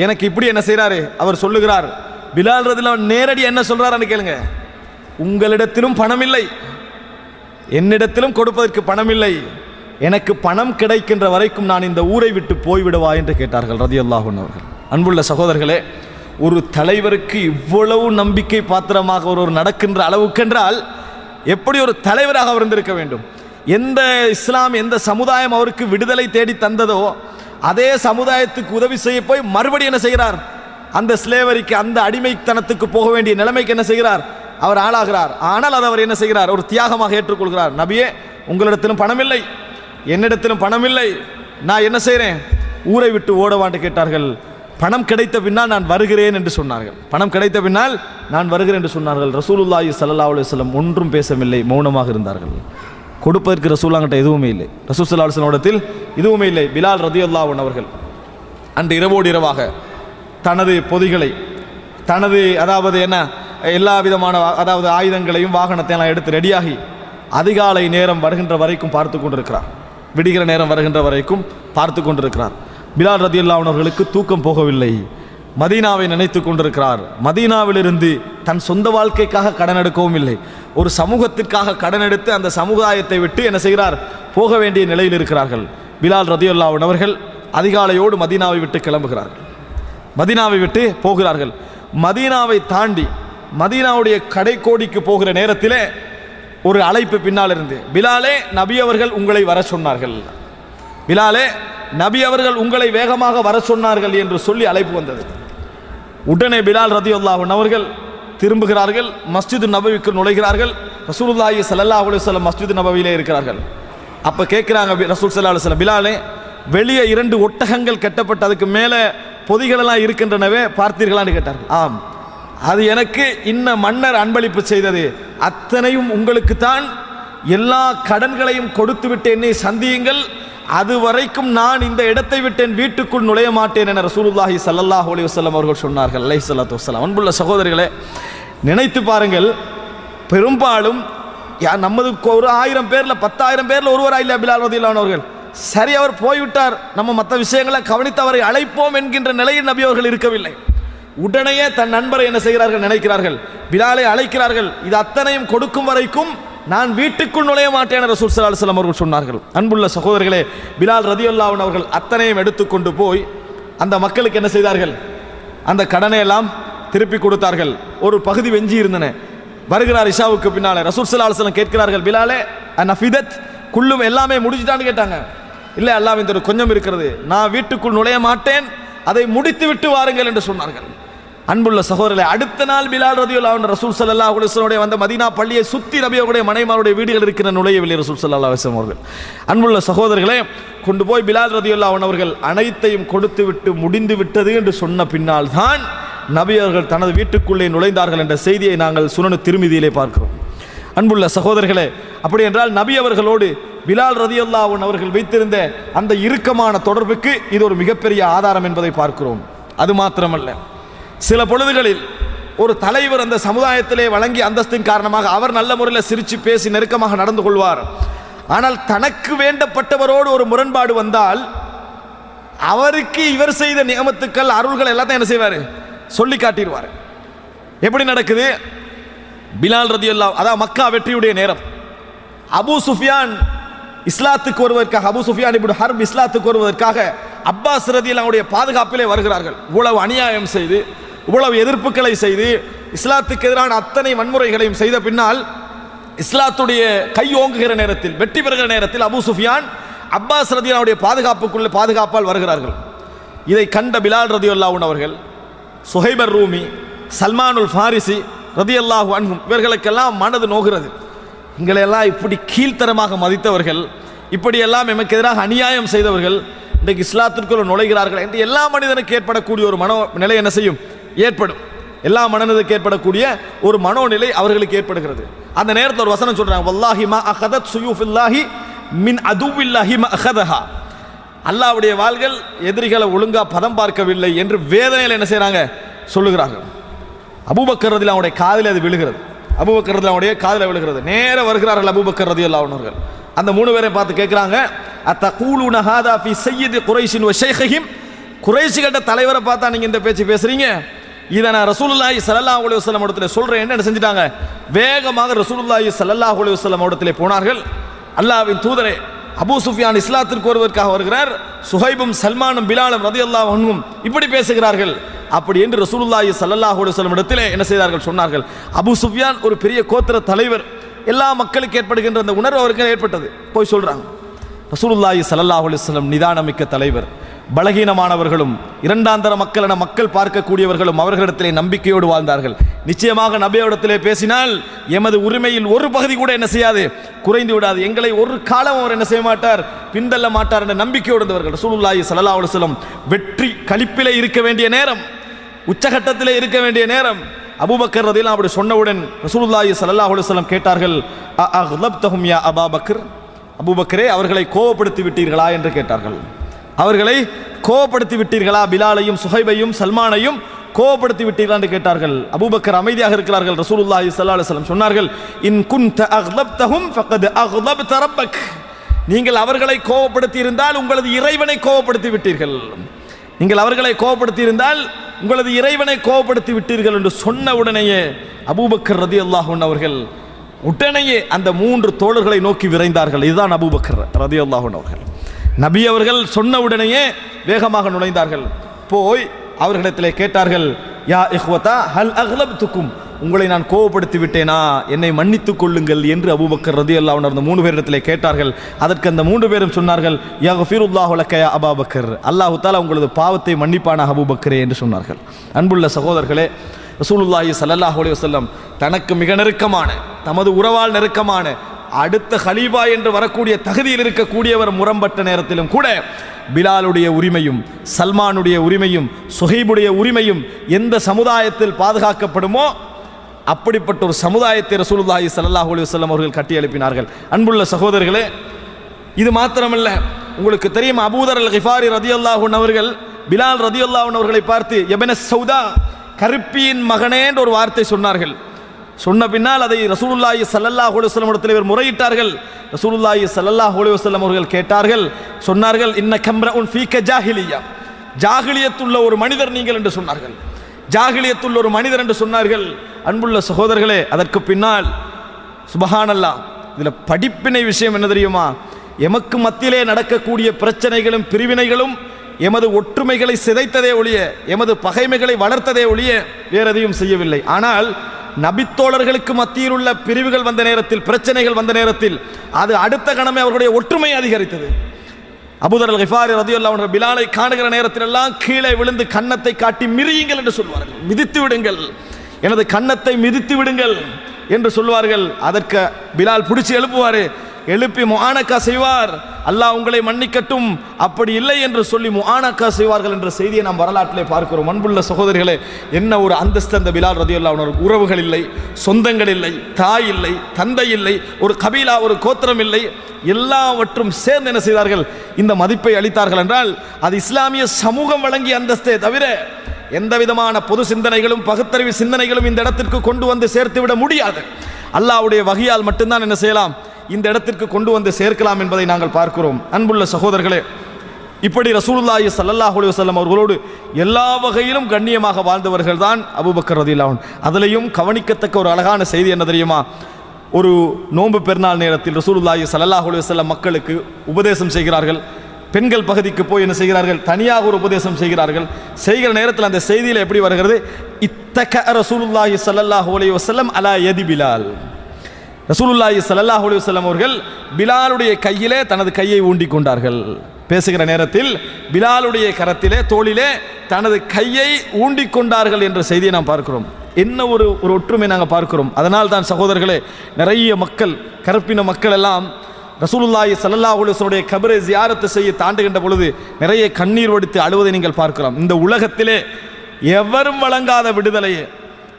எனக்கு. இப்படி என்ன செய்கிறாரு, அவர் சொல்லுகிறார். பிலால் ரலியல்லாஹு நேரடி என்ன சொல்கிறாருன்னு கேளுங்க. உங்களிடத்திலும் பணம் இல்லை, என்னிடத்திலும் கொடுப்பதற்கு பணம் இல்லை. எனக்கு பணம் கிடைக்கின்ற வரைக்கும் நான் இந்த ஊரை விட்டு போய்விடுவா என்று கேட்டார்கள் ரலியல்லாஹு அன்ஹு அவர்கள். அன்புள்ள சகோதரர்களே, ஒரு தலைவருக்கு இவ்வளவு நம்பிக்கை பாத்திரமாக ஒரு நடக்கின்ற அளவுக்கென்றால் எப்படி ஒரு தலைவராக அவர் இருந்திருக்க வேண்டும். எந்த இஸ்லாம், எந்த சமுதாயம் அவருக்கு விடுதலை தேடி தந்ததோ அதே சமுதாயத்துக்கு உதவி செய்ய போய் மறுபடியும் என்ன செய்கிறார், அந்த ஸ்லேவரிக்கு, அந்த அடிமைத்தனத்துக்கு போக வேண்டிய நிலைமைக்கு என்ன செய்கிறார், அவர் ஆளாகிறார். ஆனால் அதை அவர் என்ன செய்கிறார், ஒரு தியாகமாக ஏற்றுக்கொள்கிறார். நபியே, உங்களிடத்திலும் பணம் இல்லை, என்னிடத்திலும் பணம் இல்லை, நான் என்ன செய்கிறேன், ஊரை விட்டு ஓடவான்னு கேட்டார்கள். பணம் கிடைத்த பின்னால் நான் வருகிறேன் என்று சொன்னார்கள். பணம் கிடைத்த பின்னால் நான் வருகிறேன் என்று சொன்னார்கள். ரசூலுல்லாஹி ஸல்லல்லாஹு அலைஹி வஸல்லம் ஒன்றும் பேசவில்லை, மௌனமாக இருந்தார்கள். கொடுப்பதற்கு ரசூலுல்லாஹ்கிட்ட எதுவுமே இல்லை, ரசூல் ஸல்லல்லாஹு அலைஹி வஸல்லம் இடத்தில் எதுவுமே இல்லை. பிலால் ரலியல்லாஹு அன்ஹு அவர்கள் அன்று இரவோடு இரவாக தனது பொதிகளை, தனது அதாவது என்ன எல்லா விதமான அதாவது ஆயுதங்களையும் வாகனத்தையெல்லாம் எடுத்து ரெடியாகி அதிகாலை நேரம் வருகின்ற வரைக்கும் பார்த்து கொண்டிருக்கிறார். விடுகிற நேரம் வருகின்ற வரைக்கும் பார்த்து கொண்டிருக்கிறார். பிலால் ரலியல்லாஹு அன்ஹு அவர்களுக்கு தூக்கம் போகவில்லை. மதீனாவை நினைத்து கொண்டிருக்கிறார். மதீனாவிலிருந்து தன் சொந்த வாழ்க்கைக்காக கடன் எடுக்கவும் இல்லை, ஒரு சமூகத்திற்காக கடன் எடுத்து அந்த சமுதாயத்தை விட்டு என்ன செய்கிறார், போக வேண்டிய நிலையில் இருக்கிறார்கள். பிலால் ரலியல்லாஹு அன்ஹு அவர்கள் அதிகாலையோடு மதீனாவை விட்டு கிளம்புகிறார்கள். மதீனாவை விட்டு போகிறார்கள். மதீனாவை தாண்டி மதீனாவுடைய கடைக்கோடிக்கு போகிற நேரத்திலே ஒரு அழைப்பு பின்னால் இருந்து, பிலாலே, நபி அவர்கள் உங்களை வர சொன்னார்கள், பிலாலே, நபி அவர்கள் உங்களை வேகமாக வர சொன்னார்கள் என்று சொல்லி அழைப்பு வந்தது. உடனே பிலால் ரலியல்லாஹு அன்ஹு அவர்கள் திரும்புகிறார்கள். மஸ்ஜிது நபவிக்கு நுழைகிறார்கள். ரசூலுல்லாஹி ஸல்லல்லாஹு அலைஹி வஸல்லம் மஸ்ஜிது நபவியிலே இருக்கிறார்கள். அப்போ கேட்குறாங்க ரசூல் ஸல்லல்லாஹு அலைஹி வஸல்லம், பிலாலே, வெளியே 2 ஒட்டகங்கள் கட்டப்பட்டு அதுக்கு மேலே பொதிகளெல்லாம் இருக்கின்றனவே, பார்த்தீர்களான்னு கேட்டார்கள். ஆம், அது எனக்கு இன்ன மன்னர் அன்பளிப்பு செய்தது, அத்தனையும் உங்களுக்குத்தான், எல்லா கடன்களையும் கொடுத்து விட்டு என்னை சந்தியுங்கள், அது வரைக்கும் நான் இந்த இடத்தை விட்டு என் வீட்டுக்குள் நுழைய மாட்டேன் என ரசூலுல்லாஹி ஸல்லல்லாஹு அலைஹி வஸல்லம் அவர்கள் சொன்னார்கள். அலைஹிஸ்ஸலாத்து வஸ்ஸலாம். அன்புள்ள சகோதரர்களே, நினைத்து பாருங்கள், பெரும்பாலும் நமது ஒரு 1000 பேர்ல 10,000 பேர்ல ஒருவராக இல்லை பிலால் ரலியல்லாஹு அன்ஹு அவர்கள். சரி, அவர் போய்விட்டார், நம்ம மற்ற விஷயங்களை கவனித்து அவரை அழைப்போம் என்கின்ற நிலையில் நபி அவர்கள் இருக்கவில்லை. உடனே தன் நண்பரை என்ன செய்கிறார்கள், நினைக்கிறார்கள், பிலாலை அழைக்கிறார்கள். இது அத்தனையும் கொடுக்கும் வரைக்கும் நான் வீட்டுக்குள் நுழைய மாட்டேன் என ரசூல் ஸல்லல்லாஹு அலைஹி வஸல்லம் அவர்கள் சொன்னார்கள். அன்புள்ள சகோதரர்களே, பிலால் ரலியல்லாஹு அன்ஹு அவர்கள் அத்தனையும் எடுத்துக்கொண்டு போய் அந்த மக்களுக்கு என்ன செய்தார்கள், அந்த கடனை எல்லாம் திருப்பி கொடுத்தார்கள். ஒரு பகுதி வெஞ்சி இருந்தன. வருகிறார் இஷாவுக்கு பின்னாலே. ரசூல் ஸல்லல்லாஹு அலைஹி வஸல்லம் கேட்கிறார்கள், பிலாலே நஃபிதத் குல்லும் எல்லாமே முடிஞ்சிட்டான்னு கேட்டாங்க. இல்லை அல்லாஹ், இந்த கொஞ்சம் இருக்கிறது, நான் வீட்டுக்குள் நுழைய மாட்டேன், அதை முடித்து விட்டு வாருங்கள் என்று சொன்னார்கள். அன்புள்ள சகோதரர்களே, அடுத்த நாள் பிலால் ரலியல்லாஹு அன்ஹு ரசூல் ஸல்லல்லாஹு அலைஹி வஸல்லம் வந்த மதீனா பள்ளியை சுற்றி நபி அவருடைய மனைவிமாருடைய வீடுகள் இருக்கிற நுழையவில்லை ரசூல் ஸல்லல்லாஹு அலைஹி வஸல்லம் அவர்கள். அன்புள்ள சகோதரர்களே, கொண்டு போய் பிலால் ரலியல்லாஹு அன்ஹு அவர்கள் அனைத்தையும் கொடுத்து விட்டு முடிந்து விட்டது என்று சொன்ன பின்னால் தான் நபி அவர்கள் தனது வீட்டுக்குள்ளே நுழைந்தார்கள் என்ற செய்தியை நாங்கள் சுனனு திர்மிதியிலே பார்க்கிறோம். அன்புள்ள சகோதரர்களே, அப்படி என்றால் நபி அவர்களோடு பிலால் ரலியல்லாஹு அன்ஹு அவர்கள் வைத்திருந்த அந்த இறுக்கமான தொடர்புக்கு இது ஒரு மிகப்பெரிய ஆதாரம் என்பதை பார்க்கிறோம். அது மாத்திரமல்ல, சில பொழுதுகளில் ஒரு தலைவர் அந்த சமுதாயத்திலே வழங்கிய அந்தஸ்தின் காரணமாக அவர் நல்ல முறையில் சிரித்து பேசி நெருக்கமாக நடந்து கொள்வார். ஆனால் தனக்கு வேண்டப்பட்டவரோடு ஒரு முரண்பாடு வந்தால் அவருக்கு இவர் செய்த நியமத்துக்கள் அருள்கள் எல்லாத்தையும் என்ன செய்வார், சொல்லி காட்டிடுவார். எப்படி நடக்குது? பிலால் ரலியல்லாஹு அதாவது மக்கா வெற்றியுடைய நேரம், அபூ சுஃபியான் இஸ்லாத்துக்கு வருவதற்காக, அபூ சுஃபியான் இப்னு ஹர்ப் இஸ்லாத்துக்கு வருவதற்காக அப்பாஸ் ரலியல்லாஹு அன்ஹுடைய பாதுகாப்பிலே வருகிறார்கள். இவ்வளவு அநியாயம் செய்து, இவ்வளவு எதிர்ப்புகளை செய்து, இஸ்லாத்துக்கு எதிரான அத்தனை வன்முறைகளையும் செய்த பின்னால் இஸ்லாத்துடைய கையோங்குகிற நேரத்தில், வெற்றி பெறுகிற நேரத்தில் அபூ சுஃபியான் அப்பாஸ் ரலியல்லாஹு அன்ஹுடைய பாதுகாப்பால் வருகிறார்கள். இதை கண்ட பிலால் ரலியல்லாஹு அன்ஹு அவர்கள், சுஹைபர் ரூமி, சல்மானுல் ஃபாரிசி ரலியல்லாஹு அன்ஹும் இவர்களுக்கெல்லாம் மனது நோகிறது. எங்களையெல்லாம் இப்படி கீழ்த்தரமாக மதித்தவர்கள், இப்படியெல்லாம் எமக்கு எதிராக அநியாயம் செய்தவர்கள் இன்றைக்கு இஸ்லாத்திற்குள் நுழைகிறார்கள் என்று எல்லா மனிதனுக்கு ஏற்படக்கூடிய ஒரு மனோநிலை என்ன செய்யும், ஏற்படும். எல்லா மனிதனுக்கு ஏற்படக்கூடிய ஒரு மனோநிலை அவர்களுக்கு ஏற்படுகிறது. அந்த நேரத்தில் ஒரு வசனம் சொல்றாங்க, வல்லாஹி மா அகதத் சுயூஃபில்லாஹி மின் அதுவில்லாஹி மா அகதஹா. அல்லாஹ்வுடைய வாள்கள் எதிரிகளை ஒழுங்கா பதம் பார்க்கவில்லை என்று வேதனையில் என்ன செய்றாங்க, சொல்லுகிறார்கள். அபூபக்கர் ரலியல்லாஹு அன்ஹுடைய காதில் அது விழுகிறது. அபூபக்கர் ரலியல்லாஹு அன்ஹுடைய காதில் விழுகிறது. நேர வருகிறார்கள் அபூபக்கர் ரலியல்லாஹு அன்ஹு. அந்த 3 பேரை பார்த்து கேட்கிறாங்க, அத்தகூலுன ஹாதா ஃபி சய்யிதி குரைஷின் வ ஷைஹிஹிம். குறைஷிகளோட தலைவரை பார்த்தா நீங்க இந்த பேச்சு பேசுறீங்க, இதை நான் ரசூலுல்லாஹி ஸல்லல்லாஹு அலைஹி வஸல்லம் இடத்துல சொல்றேன். என்ன செஞ்சிட்டாங்க, வேகமாக ரசூலுல்லாஹி ஸல்லல்லாஹு அலைஹி வஸல்லம் இடத்துல போனார்கள். அல்லாஹ்வின் தூதரே, அபூ சுஃபியான் இஸ்லாத்திற்கு வருவதற்காக வருகிறார், சுஹைபும் சல்மானும் பிலாலும் ரலியல்லாஹு அன்ஹும் இப்படி பேசுகிறார்கள். அப்படி என்று ரசூலுல்லாஹி ஸல்லல்லாஹு அலைஹி வஸல்லம் இடத்திலே என்ன செய்தார்கள், சொன்னார்கள். அபூ சுஃபியான் ஒரு பெரிய கோத்திர தலைவர், எல்லா மக்களுக்கு ஏற்படுகின்ற அந்த உணர்வு அவருக்கு ஏற்பட்டது. போய் சொல்றாங்க. ரசூலுல்லாஹி ஸல்லல்லாஹு அலைஹி வஸல்லம் நிதானமிக்க தலைவர், பலகீனமானவர்களும் இரண்டாந்தர மக்கள் என மக்கள் பார்க்கக்கூடியவர்களும் அவர்களிடத்திலே நம்பிக்கையோடு வாழ்ந்தார்கள். நிச்சயமாக நபியோடத்திலே பேசினால் எமது உரிமையில் ஒரு பகுதி கூட என்ன செய்யாது, குறைந்து விடாது, எங்களை ஒரு காலம் அவர் என்ன செய்ய மாட்டார், பின்தள்ள மாட்டார் என்ற நம்பிக்கையோடு இருந்தவர்கள். ரசூலுல்லாஹி ஸல்லல்லாஹு அலைஹி வஸல்லம் வெற்றி களிப்பிலே இருக்க வேண்டிய நேரம், உச்சகட்டத்திலே இருக்க வேண்டிய நேரம். அபூபக்கர் ரலியல்லாஹு அப்படி சொன்னவுடன் ரசூலுல்லாஹி ஸல்லல்லாஹு அலைஹி வஸல்லம் கேட்டார்கள், அஅக்லப்தஹும் யா அபூபக்கர், அபூபக்கரே அவர்களை கோபப்படுத்தி விட்டீர்களா என்று கேட்டார்கள். அவர்களை கோபப்படுத்தி விட்டீர்களா, பிலாலையும் சுஹைபையும் சல்மானையும் கோபப்படுத்தி விட்டீர்களா என்று கேட்டார்கள். அபூபக்கர் அமைதியாக இருக்கிறார்கள். ரசூலுல்லாஹி ஸல்லல்லாஹு அலைஹி வஸல்லம் சொன்னார்கள், இன் குன்த அக்லப்தஹும் ஃபகத் அக்லப்த ரப்பக். நீங்கள் அவர்களை கோபப்படுத்தி இருந்தால் உங்களது இறைவனை கோபப்படுத்தி விட்டீர்கள். நீங்கள் அவர்களை கோபப்படுத்தி இருந்தால் உங்களது இறைவனை கோபப்படுத்தி விட்டீர்கள் என்று சொன்ன உடனேயே அபூபக்கர் ரலியல்லாஹு அன்ஹு அவர்கள் உடனேயே அந்த 3 தோழர்களை நோக்கி விரைந்தார்கள். இதுதான் அபூபக்கர் ரலியல்லாஹு அன்ஹு அவர்கள். நபி அவர்கள் சொன்ன உடனேயே வேகமாக நுழைந்தார்கள். போய் அவர்களிடத்திலே கேட்டார்கள், யா இஹ்வதா ஹல் அக்லப்துக்கும், உங்களை நான் கோபப்படுத்தி விட்டேனா, என்னை மன்னித்துக் கொள்ளுங்கள் என்று அபூபக்கர் ரலியல்லாஹு அன்ஹு அந்த 3 பேரிடத்திலே கேட்டார்கள். அதற்கு அந்த 3 பேரும் சொன்னார்கள், யக்ஃபிருல்லாஹு லக யா அபூபக்கர், அல்லாஹ் தஆலா உங்களது பாவத்தை மன்னிப்பானாக அபூபக்கரே என்று சொன்னார்கள். அன்புள்ள சகோதரர்களே, ரசூலுல்லாஹி ஸல்லல்லாஹு அலைஹி வஸல்லம் தனக்கு மிக நெருக்கமான, தமது உறவால் நெருக்கமான, அடுத்த ஹலீஃபா என்று வரக்கூடிய தகுதியில் இருக்கக்கூடியவர் முரம்பட்ட நேரத்திலும் கூட பிலாலுடைய உரிமையும் சல்மானுடைய உரிமையும் சுஹைபுடைய உரிமையும் எந்த சமுதாயத்தில் பாதுகாக்கப்படுமோ அப்படிப்பட்ட ஒரு சமுதாயத்தை ரசூலுல்லாஹி ஸல்லல்லாஹு அலைஹி வஸல்லம் அவர்கள் கட்டி எழுப்பினார்கள். அன்புள்ள சகோதரர்களே, இது மாத்திரமல்ல, உங்களுக்கு தெரியும், அபூதர் அல் கிஃபாரி ரலியல்லாஹு அன்ஹு அவர்கள் பிலால் ரலியல்லாஹு அன்ஹு அவர்களை பார்த்து எபன சௌதா, கருப்பியின் மகனே என்ற ஒரு வார்த்தை சொன்னார்கள். சொன்ன பின்னால் அதை ரசூலுல்லாஹி ஸல்லல்லாஹு அலைஹி வஸல்லம் இடத்தில் இவர் முறையிட்டார்கள். ரசூலுல்லாஹி ஸல்லல்லாஹு அலைஹி வஸல்லம் அவர்கள் கேட்டார்கள், சொன்னார்கள், இன்ன கம்ரஉன் ஃபீக ஜாஹிலியா, ஜாஹிலியத்துள்ள ஒரு மனிதர் நீங்கள் என்று சொன்னார்கள். ஜாஹிலியத்துள்ள ஒரு மனிதர் என்று சொன்னார்கள். அன்புள்ள சகோதரர்களே, அதற்கு பின்னால் சுபஹானல்லாஹ், இதில் படிப்பினை விஷயம் என்ன தெரியுமா? எமக்கு மத்தியிலே நடக்கக்கூடிய பிரச்சனைகளும் பிரிவினைகளும் எமது ஒற்றுமைகளை சிதைத்ததே ஒழிய, எமது பகைமைகளை வளர்த்ததே ஒழிய வேறு எதையும் செய்யவில்லை. ஆனால் நபித்தோழர்களுக்கு மத்தியில் உள்ள பிரிவுகள் வந்த நேரத்தில், பிரச்சனைகள் வந்த நேரத்தில் அது அடுத்த கணமே அவர்களுடைய ஒற்றுமை அதிகரித்தது. அபூதர் அல் கிஃபாரி ரலியல்லாஹு அன்ஹு பிலாலை காணுகிற நேரத்தில் எல்லாம் கீழே விழுந்து கன்னத்தை காட்டி மிரியுங்கள் என்று சொல்வார்கள். மிதித்து விடுங்கள், எனது கன்னத்தை மிதித்து விடுங்கள் என்று சொல்வார்கள். அதற்கு பிலால் பிடிச்சி எழுப்புவார், எழுப்பி முஆனக்கா செய்வார், அல்லாஹ் உங்களை மன்னிக்கட்டும், அப்படி இல்லை என்று சொல்லி முஆனக்கா செய்வார்கள் என்ற செய்தியை நாம் வரலாற்றிலே பார்க்கிறோம். அன்புள்ள சகோதரிகளே, என்ன ஒரு அந்தஸ்து அந்த பிலால் ரலியல்லாஹு அன்ஹு. உறவுகள் இல்லை, சொந்தங்கள் இல்லை, தாய் இல்லை, தந்தை இல்லை, ஒரு கபீலா, ஒரு கோத்திரம் இல்லை, எல்லாவற்றும் சேர்ந்து என்ன செய்தார்கள்? இந்த மதிப்பை அளித்தார்கள். என்றால் அது இஸ்லாமிய சமூகம் வழங்கிய அந்தஸ்தே தவிர எந்த விதமான பொது சிந்தனைகளும் பகுத்தறிவு சிந்தனைகளும் இந்த இடத்திற்கு கொண்டு வந்து சேர்த்து விட முடியாது. அல்லாஹ்வுடைய வகையால் மட்டும்தான் என்ன செய்யலாம்? இந்த இடத்திற்கு கொண்டு வந்து சேர்க்கலாம் என்பதை நாங்கள் பார்க்கிறோம். அன்புள்ள சகோதரர்களே, இப்படி ரசூலுல்லாஹி ஸல்லல்லாஹு அலைஹி வஸல்லம் அவர்களோடு எல்லா வகையிலும் கண்ணியமாக வாழ்ந்தவர்கள் தான் அபூபக்கர் ரலியல்லாஹு அன்ஹு. அதிலையும் கவனிக்கத்தக்க ஒரு அழகான செய்தி என்ன தெரியுமா? ஒரு நோன்பு பெருநாள் நேரத்தில் ரசூலுல்லாஹி ஸல்லல்லாஹு அலைஹி வஸல்லம் மக்களுக்கு உபதேசம் செய்கிறார்கள். பெண்கள் பகுதிக்கு போய் என்ன செய்கிறார்கள்? தனியாக ஒரு உபதேசம் செய்கிறார்கள். செய்கிற நேரத்தில் அந்த செய்தியில் எப்படி வருகிறது? இத்தக ரசூலுல்லாஹி ஸல்லல்லாஹு அலைஹி வஸல்லம் அலா யதி பிலால். ரசூலுல்லாஹி ஸல்லல்லாஹு அலைஹி வஸல்லம் அவர்கள் பிலாலுடைய கையிலே தனது கையை ஊண்டி கொண்டார்கள். பேசுகிற நேரத்தில் பிலாலுடைய கரத்திலே, தோளிலே தனது கையை ஊண்டி கொண்டார்கள் என்ற செய்தியை நாம் பார்க்கிறோம். என்ன ஒரு ஒற்றுமை நாங்கள் பார்க்கிறோம். அதனால் தான் சகோதரர்களே, நிறைய மக்கள், கருப்பின மக்கள் எல்லாம் ரசூலுல்லாஹி ஸல்லல்லாஹு அலைஹி வஸல்லம் கபரை ஜியாரத்து செய்ய தாண்டுகின்ற பொழுது நிறைய கண்ணீர் வடித்து அழுவதை நீங்கள் பார்க்கலாம். இந்த உலகத்திலே எவரும் வழங்காத விடுதலையே,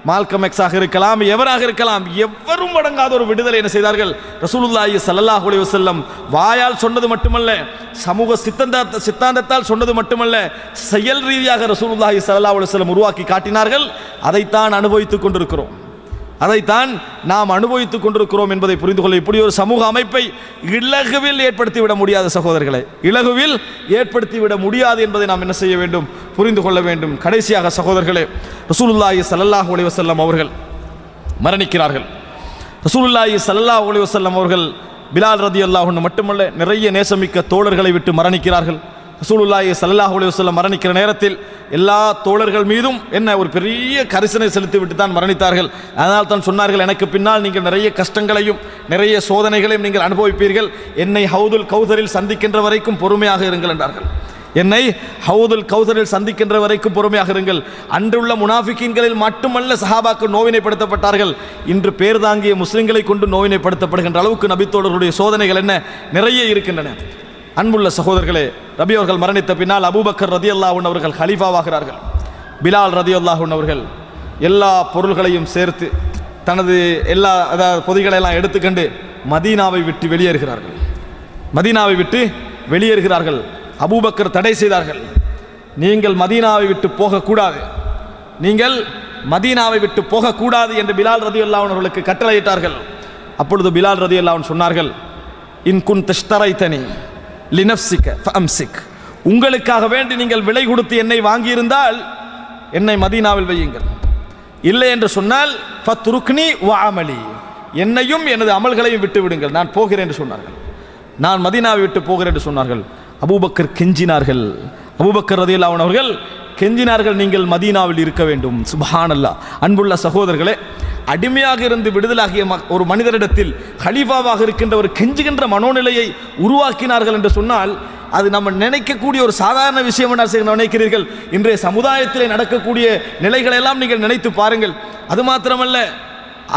மால்கம் எக்ஸாக இருக்கலாம், எவராக இருக்கலாம், எவரும் வழங்காத ஒரு விடுதலை என்ன செய்தார்கள்? ரசூலுல்லாஹி ஸல்லல்லாஹு அலைஹி வஸல்லம் வாயால் சொன்னது மட்டுமல்ல, சமூக சித்தாந்தத்தால் சொன்னது மட்டுமல்ல, செயல் ரீதியாக ரசூலுல்லாஹி ஸல்லல்லாஹு அலைஹி வஸல்லம் உருவாக்கி காட்டினார்கள். அதைத்தான் அனுபவித்துக் கொண்டிருக்கிறோம், அதைத்தான் நாம் அனுபவித்துக் கொண்டிருக்கிறோம் என்பதை புரிந்து கொள்ள, இப்படி ஒரு சமூக அமைப்பை இலகுவில் ஏற்படுத்திவிட முடியாது சகோதரர்களை, இலகுவில் ஏற்படுத்திவிட முடியாது என்பதை நாம் என்ன செய்ய வேண்டும்? புரிந்து கொள்ள வேண்டும். கடைசியாக சகோதரர்களே, ரசூலுல்லாஹி ஸல்லல்லாஹு அலைஹி வஸல்லம் அவர்கள் மரணிக்கிறார்கள். ரசூலுல்லாஹி ஸல்லல்லாஹு அலைஹி வஸல்லம் அவர்கள் பிலால் ரலியல்லாஹு அன்ஹு மட்டுமல்ல, நிறைய நேசமிக்க தோழர்களை விட்டு மரணிக்கிறார்கள். ரசூலுல்லாஹி ஸல்லல்லாஹு அலைஹி வஸல்லம் மரணிக்கிற நேரத்தில் எல்லா தோழர்கள் மீதும் என்ன ஒரு பெரிய கரிசனை செலுத்திவிட்டு தான் மரணித்தார்கள். அதனால் தான் சொன்னார்கள், எனக்கு பின்னால் நீங்கள் நிறைய கஷ்டங்களையும் நிறைய சோதனைகளையும் நீங்கள் அனுபவிப்பீர்கள், என்னை ஹவுதுல் கௌதரில் சந்திக்கின்ற வரைக்கும் பொறுமையாக இருங்கள் என்றார்கள். என்னை ஹவுதுல் கௌதரில் சந்திக்கின்ற வரைக்கும் பொறுமையாக இருங்கள். அன்றுள்ள முனாஃபிகீன்களில் மட்டுமல்ல சஹாபாக்கள் நோவினைப்படுத்தப்பட்டார்கள், இன்று பேர் தாங்கிய முஸ்லிம்களை கொண்டு நோவினைப்படுத்தப்படுகின்ற அளவுக்கு நபித்தோழர்களுடைய சோதனைகள் என்ன நிறைய இருக்கின்றன. அன்புள்ள சகோதரர்களே, நபி அவர்கள் மரணித்த பின்னால் அபூபக்கர் ரலியல்லாஹு அன்ஹு அவர்கள் ஹலீஃபாவாகிறார்கள். பிலால் ரலியல்லாஹு அன்ஹு அவர்கள் எல்லா பொருள்களையும் சேர்த்து தனது எல்லா பொதிகளெல்லாம் எடுத்துக்கொண்டு மதீனாவை விட்டு வெளியேறுகிறார்கள். மதீனாவை விட்டு வெளியேறுகிறார்கள். அபூபக்கர் தடை செய்தார்கள், நீங்கள் மதீனாவை விட்டு போகக்கூடாது, நீங்கள் மதீனாவை விட்டு போகக்கூடாது என்று பிலால் ரலியல்லாஹு அன்ஹு அவர்களுக்கு கட்டளையிட்டார்கள். அப்பொழுது பிலால் ரலியல்லாஹு அன்ஹு சொன்னார்கள், இன் குன்த இஷ்தரைதனி லினஃப்ஸிக ஃபஅம்சிக், உங்களுக்காக வேண்டி நீங்கள் விலை கொடுத்து என்னை வாங்கியிருந்தால் என்னை மதீனாவில் வையுங்கள், இல்லை என்று சொன்னால் ஃபத்ருக்னி வ அமலி, என்னையும் எனது அமல்களையும் விட்டு விடுங்கள், நான் போகிறேன் என்று சொன்னார்கள். நான் மதீனாவை விட்டு போகிறேன் என்று சொன்னார்கள். அபூபக்கர் கெஞ்சினார்கள். அபூபக்கர் ரலியல்லாஹு அன்ஹு அவர்கள் கெஞ்சினார்கள், நீங்கள் மதீனாவில் இருக்க வேண்டும். சுப்ஹானல்லாஹ். அன்புள்ள சகோதரர்களே, அடிமையாக இருந்து விடுதலாகிய ஒரு மனிதரிடத்தில் ஹலீஃபாவாக இருக்கின்ற ஒரு கெஞ்சுகின்ற மனோநிலையை உருவாக்கினார்கள் என்று சொன்னால் அது நம்ம நினைக்கக்கூடிய ஒரு சாதாரண விஷயம் என்று நினைக்கிறீர்கள். இன்றைய சமுதாயத்திலே நடக்கக்கூடிய நிலைகளை எல்லாம் நீங்கள் நினைத்து பாருங்கள். அது மாத்திரமல்ல,